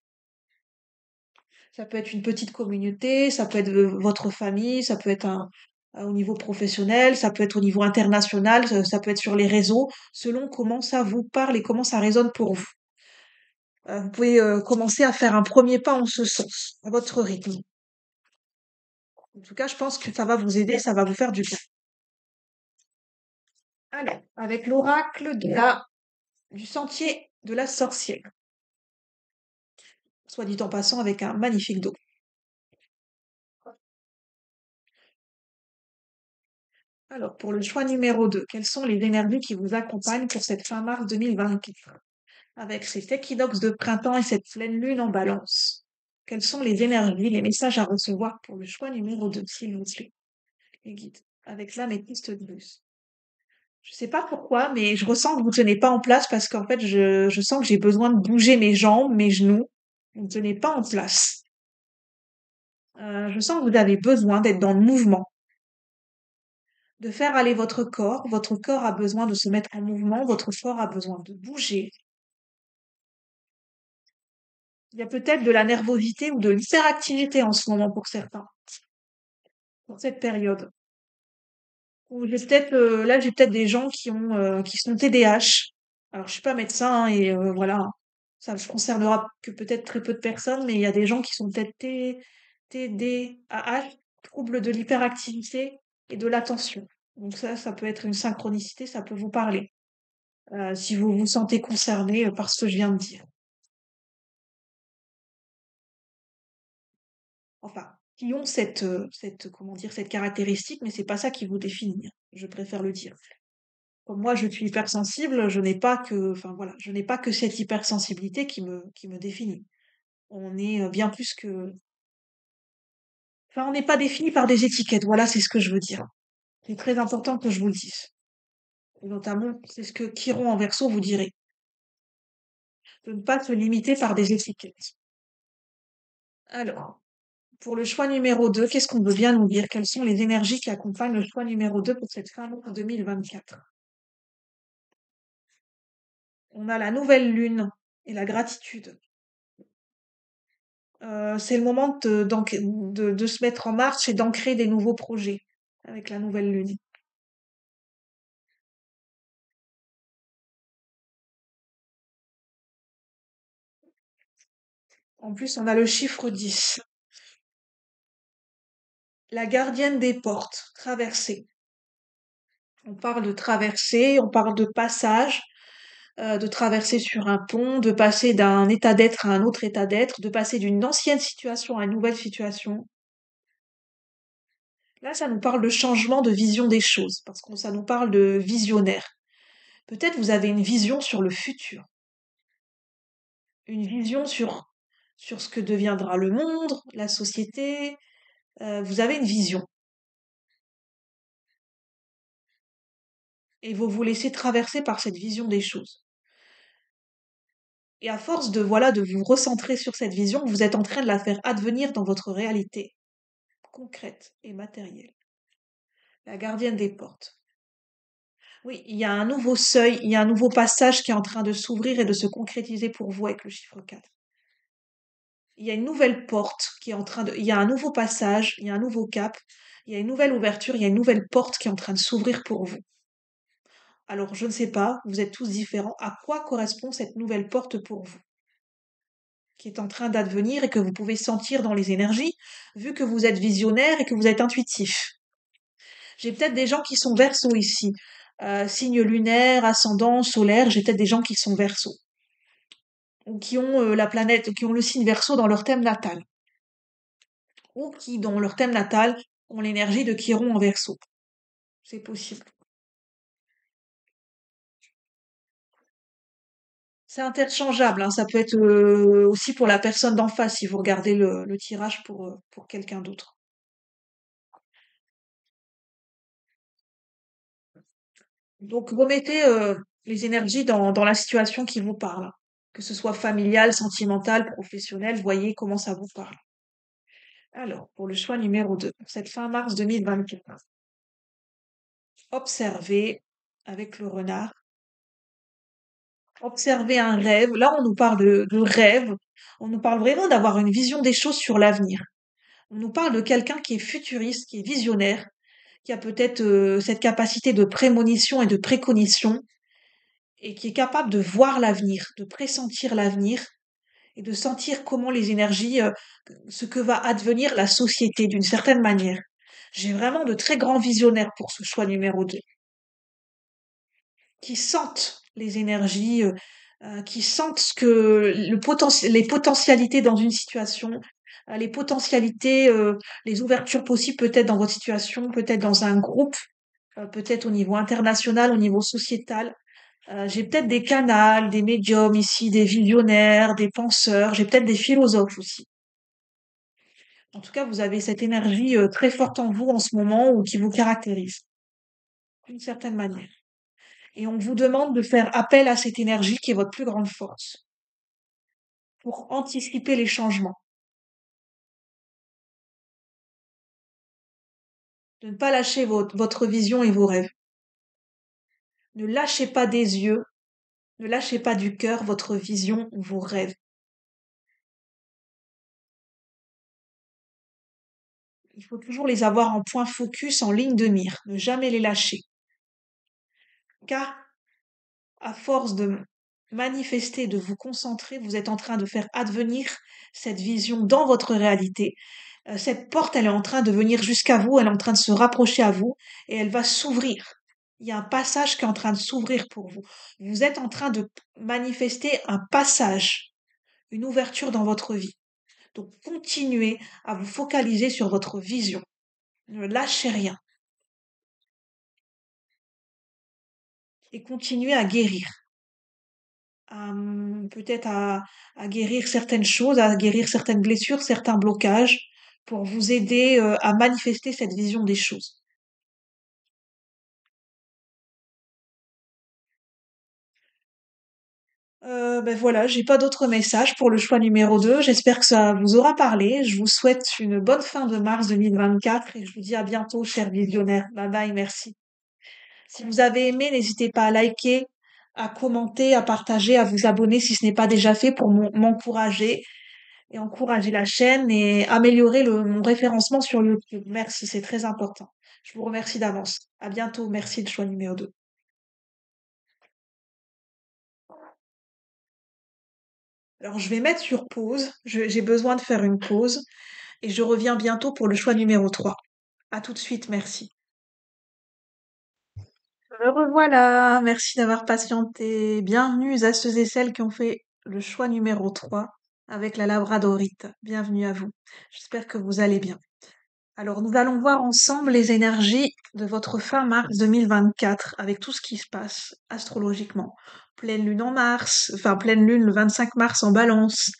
[SPEAKER 1] Ça peut être une petite communauté, ça peut être votre famille, ça peut être au niveau professionnel, ça peut être au niveau international, ça peut être sur les réseaux, selon comment ça vous parle et comment ça résonne pour vous. Vous pouvez commencer à faire un premier pas en ce sens, à votre rythme. En tout cas, je pense que ça va vous aider, ça va vous faire du bien. Alors, avec l'oracle du sentier de la sorcière. Soit dit en passant, avec un magnifique dos. Alors, pour le choix numéro 2, quelles sont les énergies qui vous accompagnent pour cette fin mars 2024? Avec cet équinoxe de printemps et cette pleine lune en balance. Quelles sont les énergies, les messages à recevoir pour le choix numéro 2, s'il vous plaît? Les guides. Avec l'améthyste de Luce. Je sais pas pourquoi, mais je ressens que vous tenez pas en place parce qu'en fait, je sens que j'ai besoin de bouger mes jambes, mes genoux. Vous ne tenez pas en place. Je sens que vous avez besoin d'être dans le mouvement, de faire aller votre corps. Votre corps a besoin de se mettre en mouvement, votre corps a besoin de bouger. Il y a peut-être de la nervosité ou de l'hyperactivité en ce moment pour certains, pour cette période. Ou j'ai peut-être là j'ai peut-être des gens qui sont TDAH. Alors je suis pas médecin hein, et voilà, hein. Ça ne concernera que peut-être très peu de personnes, mais il y a des gens qui sont peut-être TDAH, troubles de l'hyperactivité et de l'attention. Donc ça peut être une synchronicité, ça peut vous parler. Si vous vous sentez concerné par ce que je viens de dire. Enfin, qui ont cette comment dire, cette caractéristique, mais c'est pas ça qui vous définit, hein. Je préfère le dire. Comme moi, je suis hypersensible, je n'ai pas que, enfin voilà, je n'ai pas que cette hypersensibilité qui me définit. On est bien plus que, enfin, on n'est pas défini par des étiquettes. Voilà, c'est ce que je veux dire. C'est très important que je vous le dise. Et notamment, c'est ce que Chiron en Verseau vous dirait, de ne pas se limiter par des étiquettes. Alors, pour le choix numéro 2, qu'est-ce qu'on veut bien nous dire? Quelles sont les énergies qui accompagnent le choix numéro 2 pour cette fin d'année 2024? On a la nouvelle lune et la gratitude. C'est le moment de se mettre en marche et d'ancrer des nouveaux projets avec la nouvelle lune. En plus, on a le chiffre 10. La gardienne des portes, traversée. On parle de traversée, on parle de passage, de traverser sur un pont, de passer d'un état d'être à un autre état d'être, de passer d'une ancienne situation à une nouvelle situation. Là, ça nous parle de changement de vision des choses, parce que ça nous parle de visionnaire. Peut-être vous avez une vision sur le futur, une vision sur ce que deviendra le monde, la société. Vous avez une vision et vous vous laissez traverser par cette vision des choses. Et à force de voilà de vous recentrer sur cette vision, vous êtes en train de la faire advenir dans votre réalité concrète et matérielle. La gardienne des portes. Oui, il y a un nouveau seuil, il y a un nouveau passage qui est en train de s'ouvrir et de se concrétiser pour vous avec le chiffre 4. Il y a une nouvelle porte qui est en train de, il y a un nouveau passage, il y a un nouveau cap, il y a une nouvelle ouverture, il y a une nouvelle porte qui est en train de s'ouvrir pour vous. Alors, je ne sais pas, vous êtes tous différents. À quoi correspond cette nouvelle porte pour vous, qui est en train d'advenir et que vous pouvez sentir dans les énergies, vu que vous êtes visionnaire et que vous êtes intuitif. J'ai peut-être des gens qui sont verso ici. Signe lunaire, ascendant, solaire, j'ai peut-être des gens qui sont verso. Ou qui ont la planète, qui ont le signe verso dans leur thème natal. Ou qui, dans leur thème natal, ont l'énergie de Chiron en verso. C'est possible. C'est interchangeable, hein, ça peut être aussi pour la personne d'en face si vous regardez le tirage pour quelqu'un d'autre. Donc remettez les énergies dans la situation qui vous parle, que ce soit familiale, sentimentale, professionnelle, voyez comment ça vous parle. Alors, pour le choix numéro 2, cette fin mars 2024, observez avec le renard, observez un rêve. Là, on nous parle de rêve, on nous parle vraiment d'avoir une vision des choses sur l'avenir. On nous parle de quelqu'un qui est futuriste, qui est visionnaire, qui a peut-être cette capacité de prémonition et de précognition, et qui est capable de voir l'avenir, de pressentir l'avenir, et de sentir comment les énergies, ce que va advenir la société d'une certaine manière. J'ai vraiment de très grands visionnaires pour ce choix numéro 2, qui sentent les énergies, qui sentent ce que les potentialités dans une situation, les potentialités, les ouvertures possibles peut-être dans votre situation, peut-être dans un groupe, peut-être au niveau international, au niveau sociétal. J'ai peut-être des canals, des médiums ici, des visionnaires, des penseurs, j'ai peut-être des philosophes aussi. En tout cas, vous avez cette énergie très forte en vous en ce moment ou qui vous caractérise d'une certaine manière. et on vous demande de faire appel à cette énergie qui est votre plus grande force pour anticiper les changements, de ne pas lâcher votre vision et vos rêves. Ne lâchez pas des yeux, ne lâchez pas du cœur votre vision ou vos rêves. Il faut toujours les avoir en point focus, en ligne de mire, ne jamais les lâcher. Car à force de manifester, de vous concentrer, vous êtes en train de faire advenir cette vision dans votre réalité. Cette porte, elle est en train de venir jusqu'à vous, elle est en train de se rapprocher à vous et elle va s'ouvrir. Il y a un passage qui est en train de s'ouvrir pour vous. Vous êtes en train de manifester un passage, une ouverture dans votre vie. Donc continuez à vous focaliser sur votre vision. Ne lâchez rien et continuez à guérir. Peut-être à guérir certaines choses, à guérir certaines blessures, certains blocages, pour vous aider à manifester cette vision des choses. Ben voilà, j'ai pas d'autres messages pour le choix numéro 2. J'espère que ça vous aura parlé. Je vous souhaite une bonne fin de mars 2024 et je vous dis à bientôt, chers visionnaires. Bye bye, merci. Si vous avez aimé, n'hésitez pas à liker, à commenter, à partager, à vous abonner si ce n'est pas déjà fait pour m'encourager et encourager la chaîne et améliorer mon référencement sur YouTube. Merci, c'est très important. Je vous remercie d'avance. À bientôt. Merci de choix numéro 2. Alors, je vais mettre sur pause. J'ai besoin de faire une pause et je reviens bientôt pour le choix numéro 3. À tout de suite. Merci. Me revoilà. Merci d'avoir patienté. Bienvenue à ceux et celles qui ont fait le choix numéro 3 avec la labradorite. Bienvenue à vous. J'espère que vous allez bien. Alors, nous allons voir ensemble les énergies de votre fin mars 2024 avec tout ce qui se passe astrologiquement. Pleine lune en mars, enfin pleine lune le 25 mars en balance,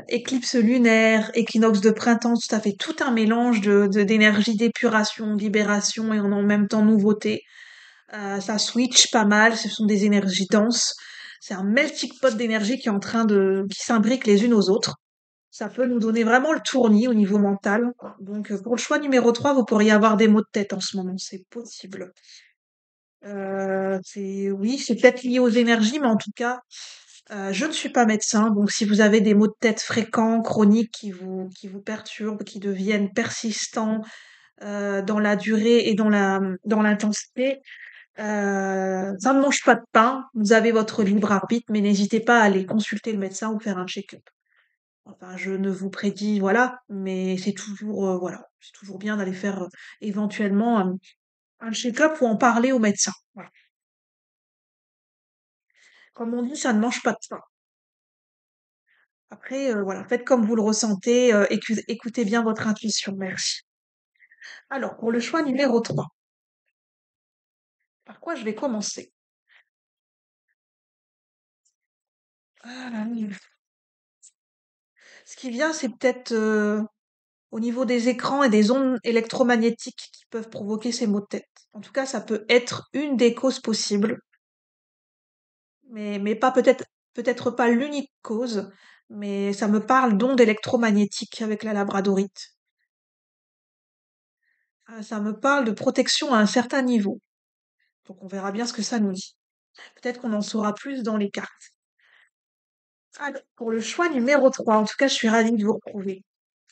[SPEAKER 1] éclipse lunaire, équinoxe de printemps, tout à fait tout un mélange d'énergie d'épuration, de libération et en même temps nouveauté. Ça switch pas mal, ce sont des énergies denses. C'est un melting pot d'énergie qui s'imbrique les unes aux autres. Ça peut nous donner vraiment le tournis au niveau mental. Donc, pour le choix numéro 3, vous pourriez avoir des maux de tête en ce moment, c'est possible. Oui, c'est peut-être lié aux énergies, mais en tout cas, je ne suis pas médecin, donc si vous avez des maux de tête fréquents, chroniques, qui vous perturbent, qui deviennent persistants, dans la durée et dans l'intensité, ça ne mange pas de pain. Vous avez votre libre arbitre, mais n'hésitez pas à aller consulter le médecin ou faire un check-up. Enfin, je ne vous prédis, voilà, mais c'est toujours, voilà, c'est toujours bien d'aller faire éventuellement un check-up ou en parler au médecin. Voilà. Comme on dit, ça ne mange pas de pain. Après, voilà, faites comme vous le ressentez, écoutez bien votre intuition. Merci. Alors, pour le choix numéro 3, par quoi je vais commencer? Ah là là. Ce qui vient, c'est peut-être au niveau des écrans et des ondes électromagnétiques qui peuvent provoquer ces maux de tête. En tout cas, ça peut être une des causes possibles. Mais pas peut-être pas l'unique cause, mais ça me parle d'ondes électromagnétiques avec la labradorite. Ça me parle de protection à un certain niveau. Donc on verra bien ce que ça nous dit. Peut-être qu'on en saura plus dans les cartes. Alors, pour le choix numéro 3, en tout cas, je suis ravie de vous retrouver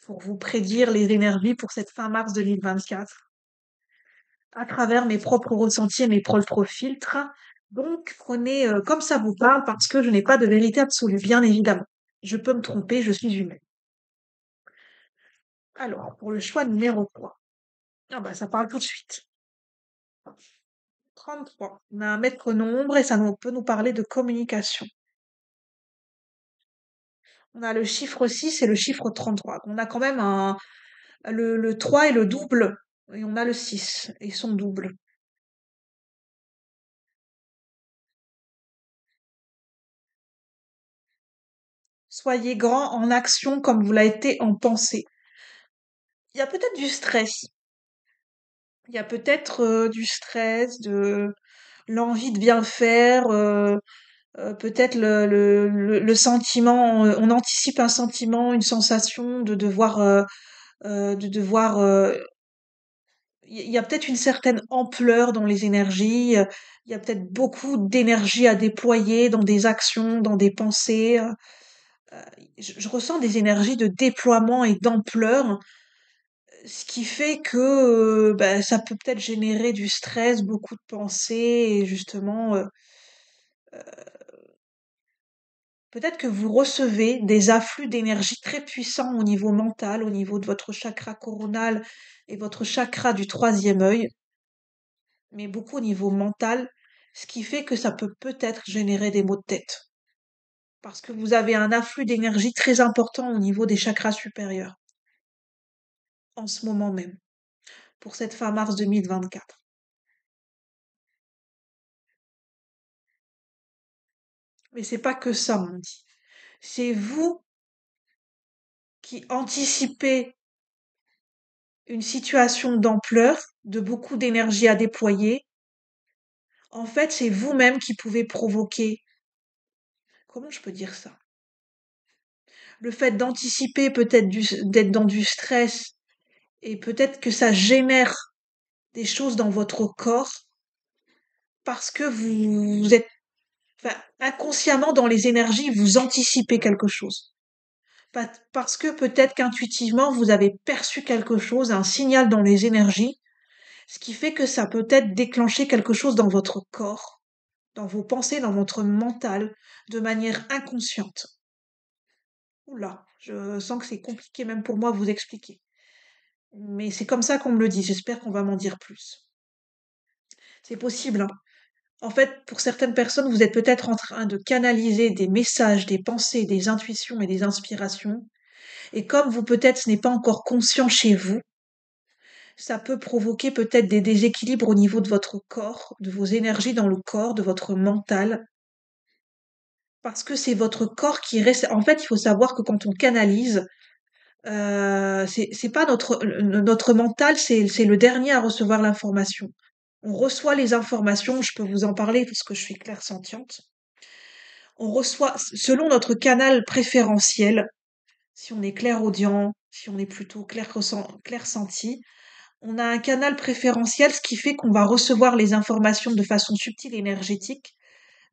[SPEAKER 1] pour vous prédire les énergies pour cette fin mars 2024 à travers mes propres ressentis et mes propres filtres. Donc, prenez comme ça vous parle parce que je n'ai pas de vérité absolue, bien évidemment. Je peux me tromper, je suis humaine. Alors, pour le choix numéro 3. Ah bah ça parle tout de suite. 33. On a un maître nombre et peut nous parler de communication. On a le chiffre 6 et le chiffre 33. On a quand même le 3 et le double. Et on a le 6 et son double. Soyez grand en action comme vous l'avez été en pensée. Il y a peut-être du stress. Il y a peut-être du stress, l'envie de bien faire, peut-être le sentiment, on anticipe un sentiment, une sensation de devoir, il y a peut-être une certaine ampleur dans les énergies, il y a peut-être beaucoup d'énergie à déployer dans des actions, dans des pensées, je ressens des énergies de déploiement et d'ampleur, ce qui fait que, bah, ça peut peut-être générer du stress, beaucoup de pensées et justement, peut-être que vous recevez des afflux d'énergie très puissants au niveau mental, au niveau de votre chakra coronal et votre chakra du troisième œil, mais beaucoup au niveau mental, ce qui fait que ça peut peut-être générer des maux de tête. Parce que vous avez un afflux d'énergie très important au niveau des chakras supérieurs, en ce moment même, pour cette fin mars 2024. Mais c'est pas que ça, mon dit. C'est vous qui anticipez une situation d'ampleur, de beaucoup d'énergie à déployer. En fait, c'est vous-même qui pouvez provoquer, comment je peux dire ça? Le fait d'anticiper peut-être d'être dans du stress et peut-être que ça génère des choses dans votre corps parce que vous êtes, enfin, inconsciemment dans les énergies, vous anticipez quelque chose. Parce que peut-être qu'intuitivement, vous avez perçu quelque chose, un signal dans les énergies, ce qui fait que ça peut être déclenché quelque chose dans votre corps, dans vos pensées, dans votre mental, de manière inconsciente. Oula, je sens que c'est compliqué même pour moi à vous expliquer. Mais c'est comme ça qu'on me le dit, j'espère qu'on va m'en dire plus. C'est possible, hein. En fait, pour certaines personnes, vous êtes peut-être en train de canaliser des messages, des pensées, des intuitions et des inspirations. Et comme vous, peut-être, ce n'est pas encore conscient chez vous, ça peut provoquer peut-être des déséquilibres au niveau de votre corps, de vos énergies dans le corps, de votre mental, parce que c'est votre corps qui reste. En fait, il faut savoir que quand on canalise, c'est pas notre mental, c'est le dernier à recevoir l'information. On reçoit les informations, je peux vous en parler parce que je suis clairsentiente. On reçoit, selon notre canal préférentiel, si on est clairaudient, si on est plutôt clairsenti, on a un canal préférentiel, ce qui fait qu'on va recevoir les informations de façon subtile et énergétique,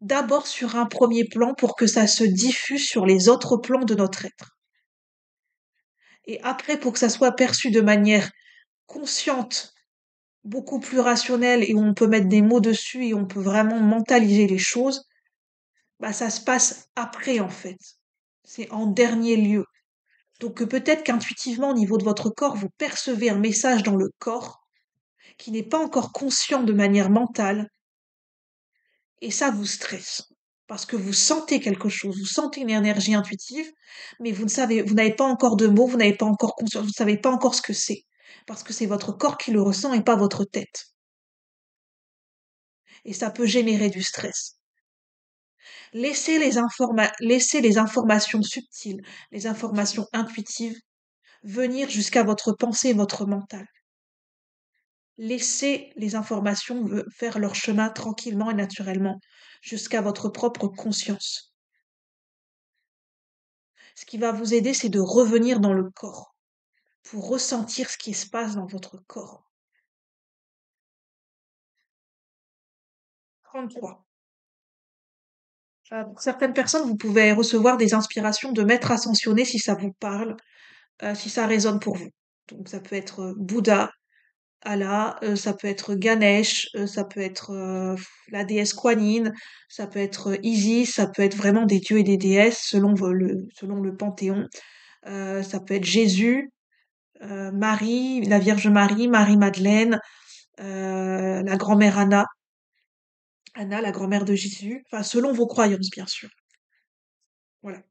[SPEAKER 1] d'abord sur un premier plan pour que ça se diffuse sur les autres plans de notre être. Et après, pour que ça soit perçu de manière consciente, beaucoup plus rationnelle, et où on peut mettre des mots dessus et on peut vraiment mentaliser les choses, bah ça se passe après en fait. C'est en dernier lieu. Donc peut-être qu'intuitivement, au niveau de votre corps, vous percevez un message dans le corps qui n'est pas encore conscient de manière mentale, et ça vous stresse. Parce que vous sentez quelque chose, vous sentez une énergie intuitive, mais vous n'avez pas encore de mots, vous n'avez pas encore conscience, vous ne savez pas encore ce que c'est. Parce que c'est votre corps qui le ressent et pas votre tête. Et ça peut générer du stress. Laissez les informations subtiles, les informations intuitives venir jusqu'à votre pensée et votre mental. Laissez les informations faire leur chemin tranquillement et naturellement jusqu'à votre propre conscience. Ce qui va vous aider, c'est de revenir dans le corps pour ressentir ce qui se passe dans votre corps. 33. Pour certaines personnes, vous pouvez recevoir des inspirations de maîtres ascensionnés si ça vous parle, si ça résonne pour vous. Donc ça peut être Bouddha, Allah, ça peut être Ganesh, ça peut être la déesse Kuan Yin, ça peut être Isis, ça peut être vraiment des dieux et des déesses selon le panthéon. Ça peut être Jésus, Marie, la Vierge Marie, Marie-Madeleine, la grand-mère Anna, Anna, la grand-mère de Jésus, enfin selon vos croyances bien sûr. Voilà,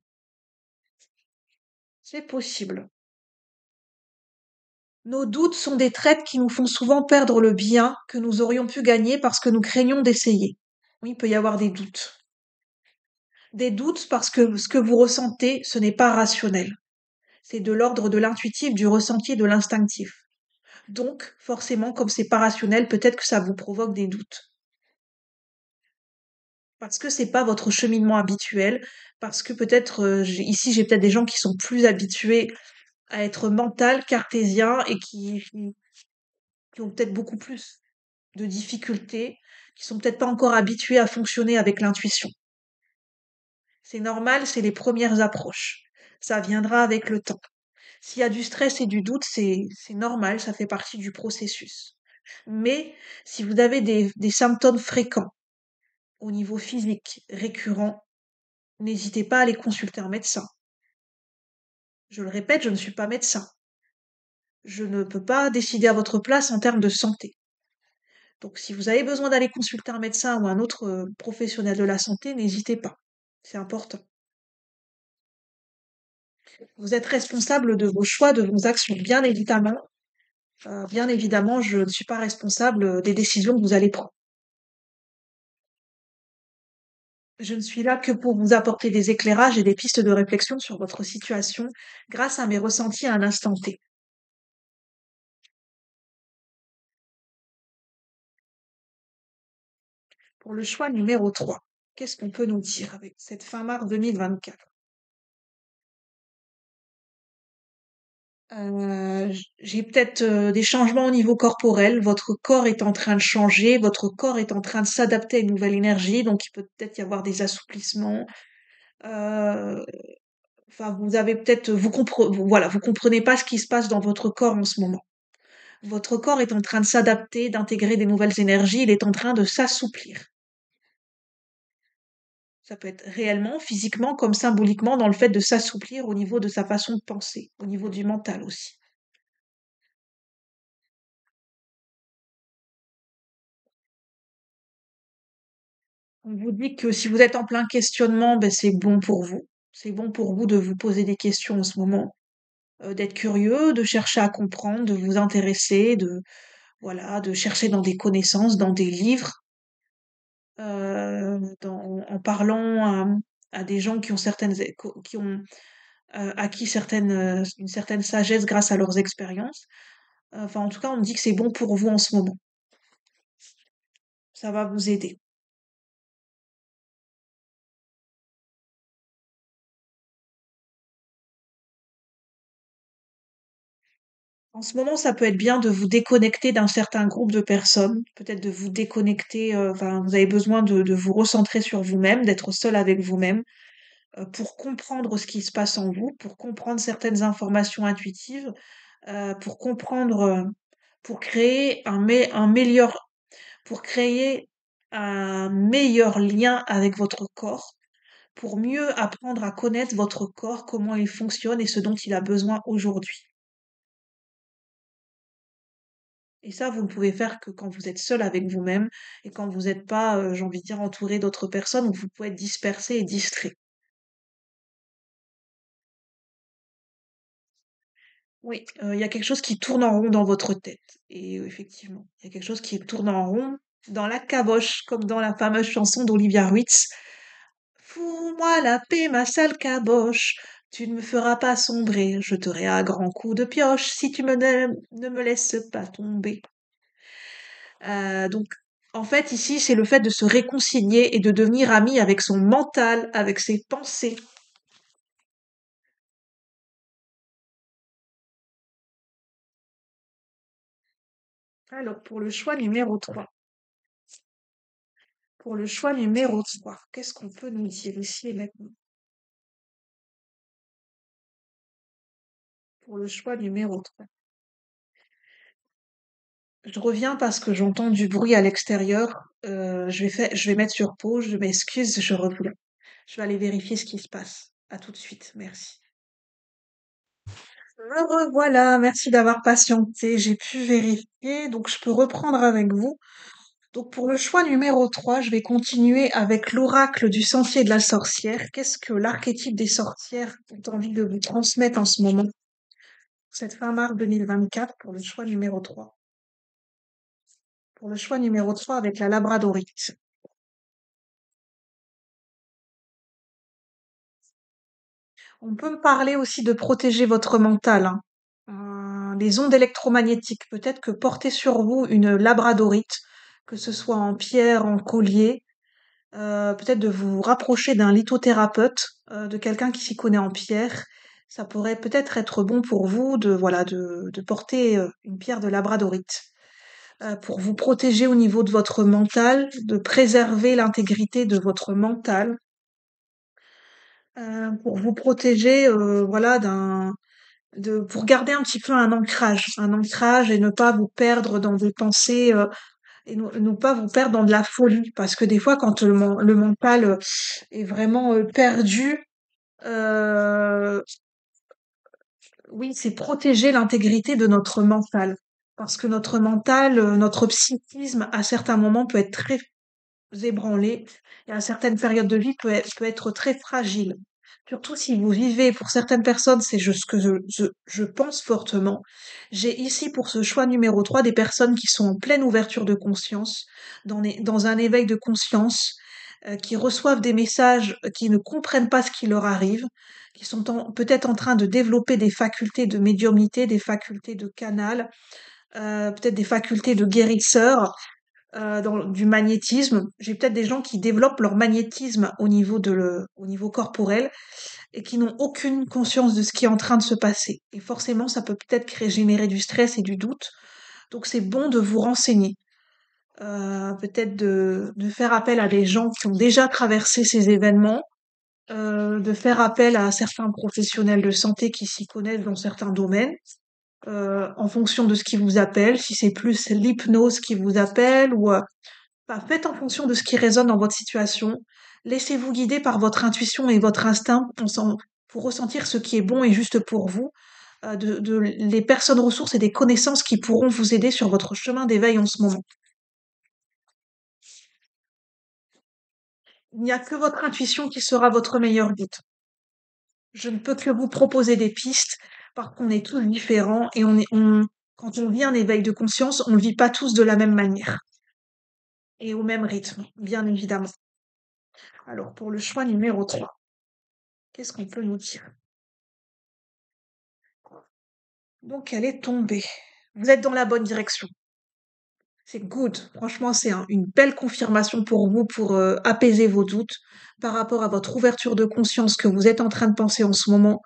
[SPEAKER 1] c'est possible. Nos doutes sont des traits qui nous font souvent perdre le bien que nous aurions pu gagner parce que nous craignons d'essayer. Oui, il peut y avoir des doutes. Des doutes parce que ce que vous ressentez, ce n'est pas rationnel. C'est de l'ordre de l'intuitif, du ressenti et de l'instinctif. Donc, forcément, comme c'est pas rationnel, peut-être que ça vous provoque des doutes. parce que c'est pas votre cheminement habituel, parce que peut-être ici j'ai peut-être des gens qui sont plus habitués à être mental, cartésien et qui ont peut-être beaucoup plus de difficultés, qui sont peut-être pas encore habitués à fonctionner avec l'intuition. C'est normal, c'est les premières approches. Ça viendra avec le temps. S'il y a du stress et du doute, c'est normal, ça fait partie du processus. Mais si vous avez des symptômes fréquents au niveau physique, récurrents, n'hésitez pas à aller consulter un médecin. Je le répète, je ne suis pas médecin. Je ne peux pas décider à votre place en termes de santé. Donc si vous avez besoin d'aller consulter un médecin ou un autre professionnel de la santé, n'hésitez pas. C'est important. Vous êtes responsable de vos choix, de vos actions, bien évidemment. Bien évidemment, je ne suis pas responsable des décisions que vous allez prendre. Je ne suis là que pour vous apporter des éclairages et des pistes de réflexion sur votre situation grâce à mes ressentis à un instant T. Pour le choix numéro 3, qu'est-ce qu'on peut nous dire avec cette fin mars 2024? J'ai peut-être des changements au niveau corporel. Votre corps est en train de changer, votre corps est en train de s'adapter à une nouvelle énergie, donc il peut peut-être y avoir des assouplissements. Euh, Enfin, vous avez peut-être, voilà, vous comprenez pas ce qui se passe dans votre corps en ce moment. Votre corps est en train de s'adapter, d'intégrer des nouvelles énergies, il est en train de s'assouplir. Ça peut être réellement, physiquement, comme symboliquement, dans le fait de s'assouplir au niveau de sa façon de penser, au niveau du mental aussi. On vous dit que si vous êtes en plein questionnement, ben c'est bon pour vous. C'est bon pour vous de vous poser des questions en ce moment, d'être curieux, de chercher à comprendre, de vous intéresser, voilà, de chercher dans des connaissances, dans des livres, en parlant à des gens qui ont qui ont acquis une certaine sagesse grâce à leurs expériences. Enfin, en tout cas, on me dit que c'est bon pour vous en ce moment. Ça va vous aider. En ce moment, ça peut être bien de vous déconnecter d'un certain groupe de personnes, peut-être de vous déconnecter, enfin, vous avez besoin de vous recentrer sur vous-même, d'être seul avec vous-même, pour comprendre ce qui se passe en vous, pour comprendre certaines informations intuitives, pour comprendre, pour créer pour créer un meilleur lien avec votre corps, pour mieux apprendre à connaître votre corps, comment il fonctionne et ce dont il a besoin aujourd'hui. Et ça, vous ne pouvez faire que quand vous êtes seul avec vous-même et quand vous n'êtes pas, j'ai envie de dire, entouré d'autres personnes où vous pouvez être dispersé et distrait. Oui, il y a quelque chose qui tourne en rond dans votre tête et effectivement, il y a quelque chose qui tourne en rond dans la caboche, comme dans la fameuse chanson d'Olivia Ruiz. Fous-moi la paix, ma sale caboche, tu ne me feras pas sombrer, je t'aurai à grands coups de pioche si tu ne me laisses pas tomber. Donc, en fait, ici, c'est le fait de se réconcilier et de devenir ami avec son mental, avec ses pensées. Alors, pour le choix numéro 3, qu'est-ce qu'on peut nous dire ici et maintenant? Pour le choix numéro 3. Je reviens parce que j'entends du bruit à l'extérieur. Je vais mettre sur pause, je m'excuse, je reviens. Je vais aller vérifier ce qui se passe. À tout de suite, merci. Me revoilà, merci d'avoir patienté. J'ai pu vérifier, donc je peux reprendre avec vous. Donc pour le choix numéro 3, je vais continuer avec l'oracle du sentier de la sorcière. Qu'est-ce que l'archétype des sorcières a envie de vous transmettre en ce moment, cette fin mars 2024, pour le choix numéro 3? Pour le choix numéro 3 avec la labradorite. On peut me parler aussi de protéger votre mental, hein. Les ondes électromagnétiques, peut-être que porter sur vous une labradorite, que ce soit en pierre, en collier, peut-être de vous rapprocher d'un lithothérapeute, de quelqu'un qui s'y connaît en pierre. Ça pourrait peut-être être bon pour vous de voilà, de porter, une pierre de labradorite, pour vous protéger au niveau de votre mental, de préserver l'intégrité de votre mental, pour vous protéger, voilà, pour garder un petit peu un ancrage et ne pas vous perdre dans des pensées, et ne pas vous perdre dans de la folie. Parce que des fois, quand le mental est vraiment perdu, euh, oui, c'est protéger l'intégrité de notre mental. Parce que notre mental, notre psychisme, à certains moments, peut être très ébranlé et à certaines périodes de vie peut être très fragile. Surtout si vous vivez, pour certaines personnes, c'est ce que je pense fortement. J'ai ici pour ce choix numéro 3 des personnes qui sont en pleine ouverture de conscience, dans un éveil de conscience, qui reçoivent des messages, qui ne comprennent pas ce qui leur arrive, qui sont peut-être en train de développer des facultés de médiumnité, des facultés de canal, peut-être des facultés de guérisseur, du magnétisme. J'ai peut-être des gens qui développent leur magnétisme au niveau corporel et qui n'ont aucune conscience de ce qui est en train de se passer. Et forcément, ça peut peut-être générer du stress et du doute. Donc c'est bon de vous renseigner. Peut-être de faire appel à des gens qui ont déjà traversé ces événements, de faire appel à certains professionnels de santé qui s'y connaissent dans certains domaines, en fonction de ce qui vous appelle, si c'est plus l'hypnose qui vous appelle ou bah, faites en fonction de ce qui résonne dans votre situation. Laissez-vous guider par votre intuition et votre instinct pour ressentir ce qui est bon et juste pour vous. Les personnes ressources et des connaissances qui pourront vous aider sur votre chemin d'éveil en ce moment. Il n'y a que votre intuition qui sera votre meilleur guide. Je ne peux que vous proposer des pistes parce qu'on est tous différents et quand on vit un éveil de conscience, on ne vit pas tous de la même manière et au même rythme, bien évidemment. Alors, pour le choix numéro 3, qu'est-ce qu'on peut nous dire? Donc, elle est tombée. Vous êtes dans la bonne direction. C'est good. Franchement, c'est une belle confirmation pour vous pour apaiser vos doutes par rapport à votre ouverture de conscience que vous êtes en train de penser en ce moment,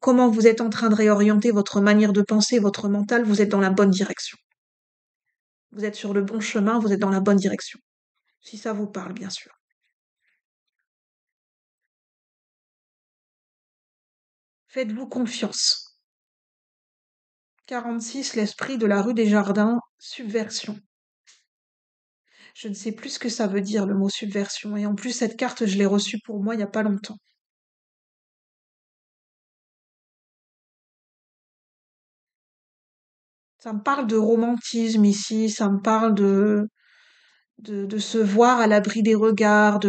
[SPEAKER 1] comment vous êtes en train de réorienter votre manière de penser, votre mental. Vous êtes dans la bonne direction. Vous êtes sur le bon chemin, vous êtes dans la bonne direction. Si ça vous parle, bien sûr. Faites-vous confiance. 46, l'esprit de la rue des Jardins, subversion. Je ne sais plus ce que ça veut dire le mot subversion. Et en plus, cette carte, je l'ai reçue pour moi il n'y a pas longtemps. Ça me parle de romantisme ici, ça me parle de se voir à l'abri des regards,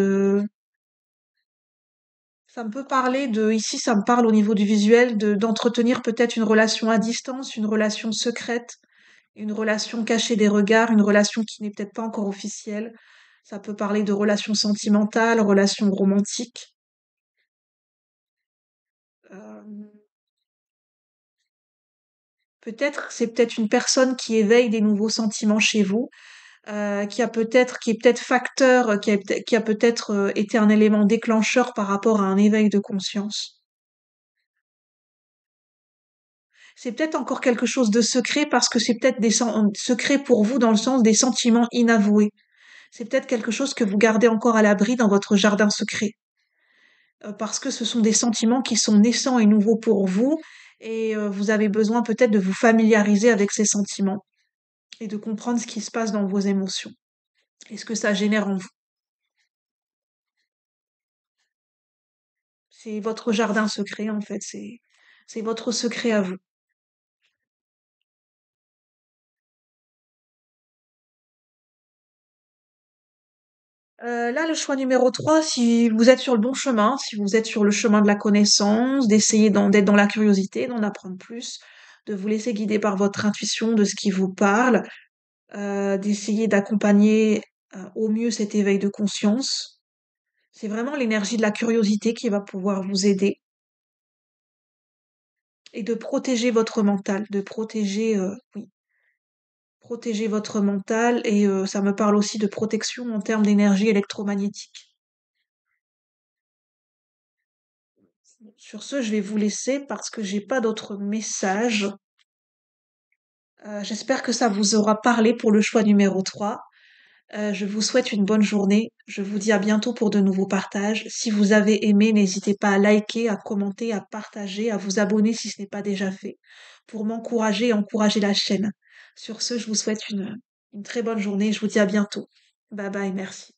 [SPEAKER 1] ça me peut parler ici, ça me parle au niveau du visuel, d'entretenir peut-être une relation à distance, une relation secrète, une relation cachée des regards, une relation qui n'est peut-être pas encore officielle. Ça peut parler de relations sentimentales, relations romantiques. Euh, c'est peut-être une personne qui éveille des nouveaux sentiments chez vous, qui est peut-être facteur, qui a peut-être été un élément déclencheur par rapport à un éveil de conscience. C'est peut-être encore quelque chose de secret parce que c'est peut-être secrets pour vous dans le sens des sentiments inavoués. C'est peut-être quelque chose que vous gardez encore à l'abri dans votre jardin secret. Parce que ce sont des sentiments qui sont naissants et nouveaux pour vous et vous avez besoin peut-être de vous familiariser avec ces sentiments et de comprendre ce qui se passe dans vos émotions et ce que ça génère en vous. C'est votre jardin secret en fait, c'est votre secret à vous. Là, le choix numéro 3, si vous êtes sur le bon chemin, si vous êtes sur le chemin de la connaissance, d'être dans la curiosité, d'en apprendre plus, de vous laisser guider par votre intuition, de ce qui vous parle, d'essayer d'accompagner, au mieux cet éveil de conscience. C'est vraiment l'énergie de la curiosité qui va pouvoir vous aider et de protéger votre mental, de protéger, oui, protéger votre mental et ça me parle aussi de protection en termes d'énergie électromagnétique. Sur ce, je vais vous laisser parce que j'ai pas d'autres messages. J'espère que ça vous aura parlé pour le choix numéro 3. Je vous souhaite une bonne journée. Je vous dis à bientôt pour de nouveaux partages. Si vous avez aimé, n'hésitez pas à liker, à commenter, à partager, à vous abonner si ce n'est pas déjà fait, pour m'encourager et encourager la chaîne. Sur ce, je vous souhaite une très bonne journée. Je vous dis à bientôt. Bye bye, merci.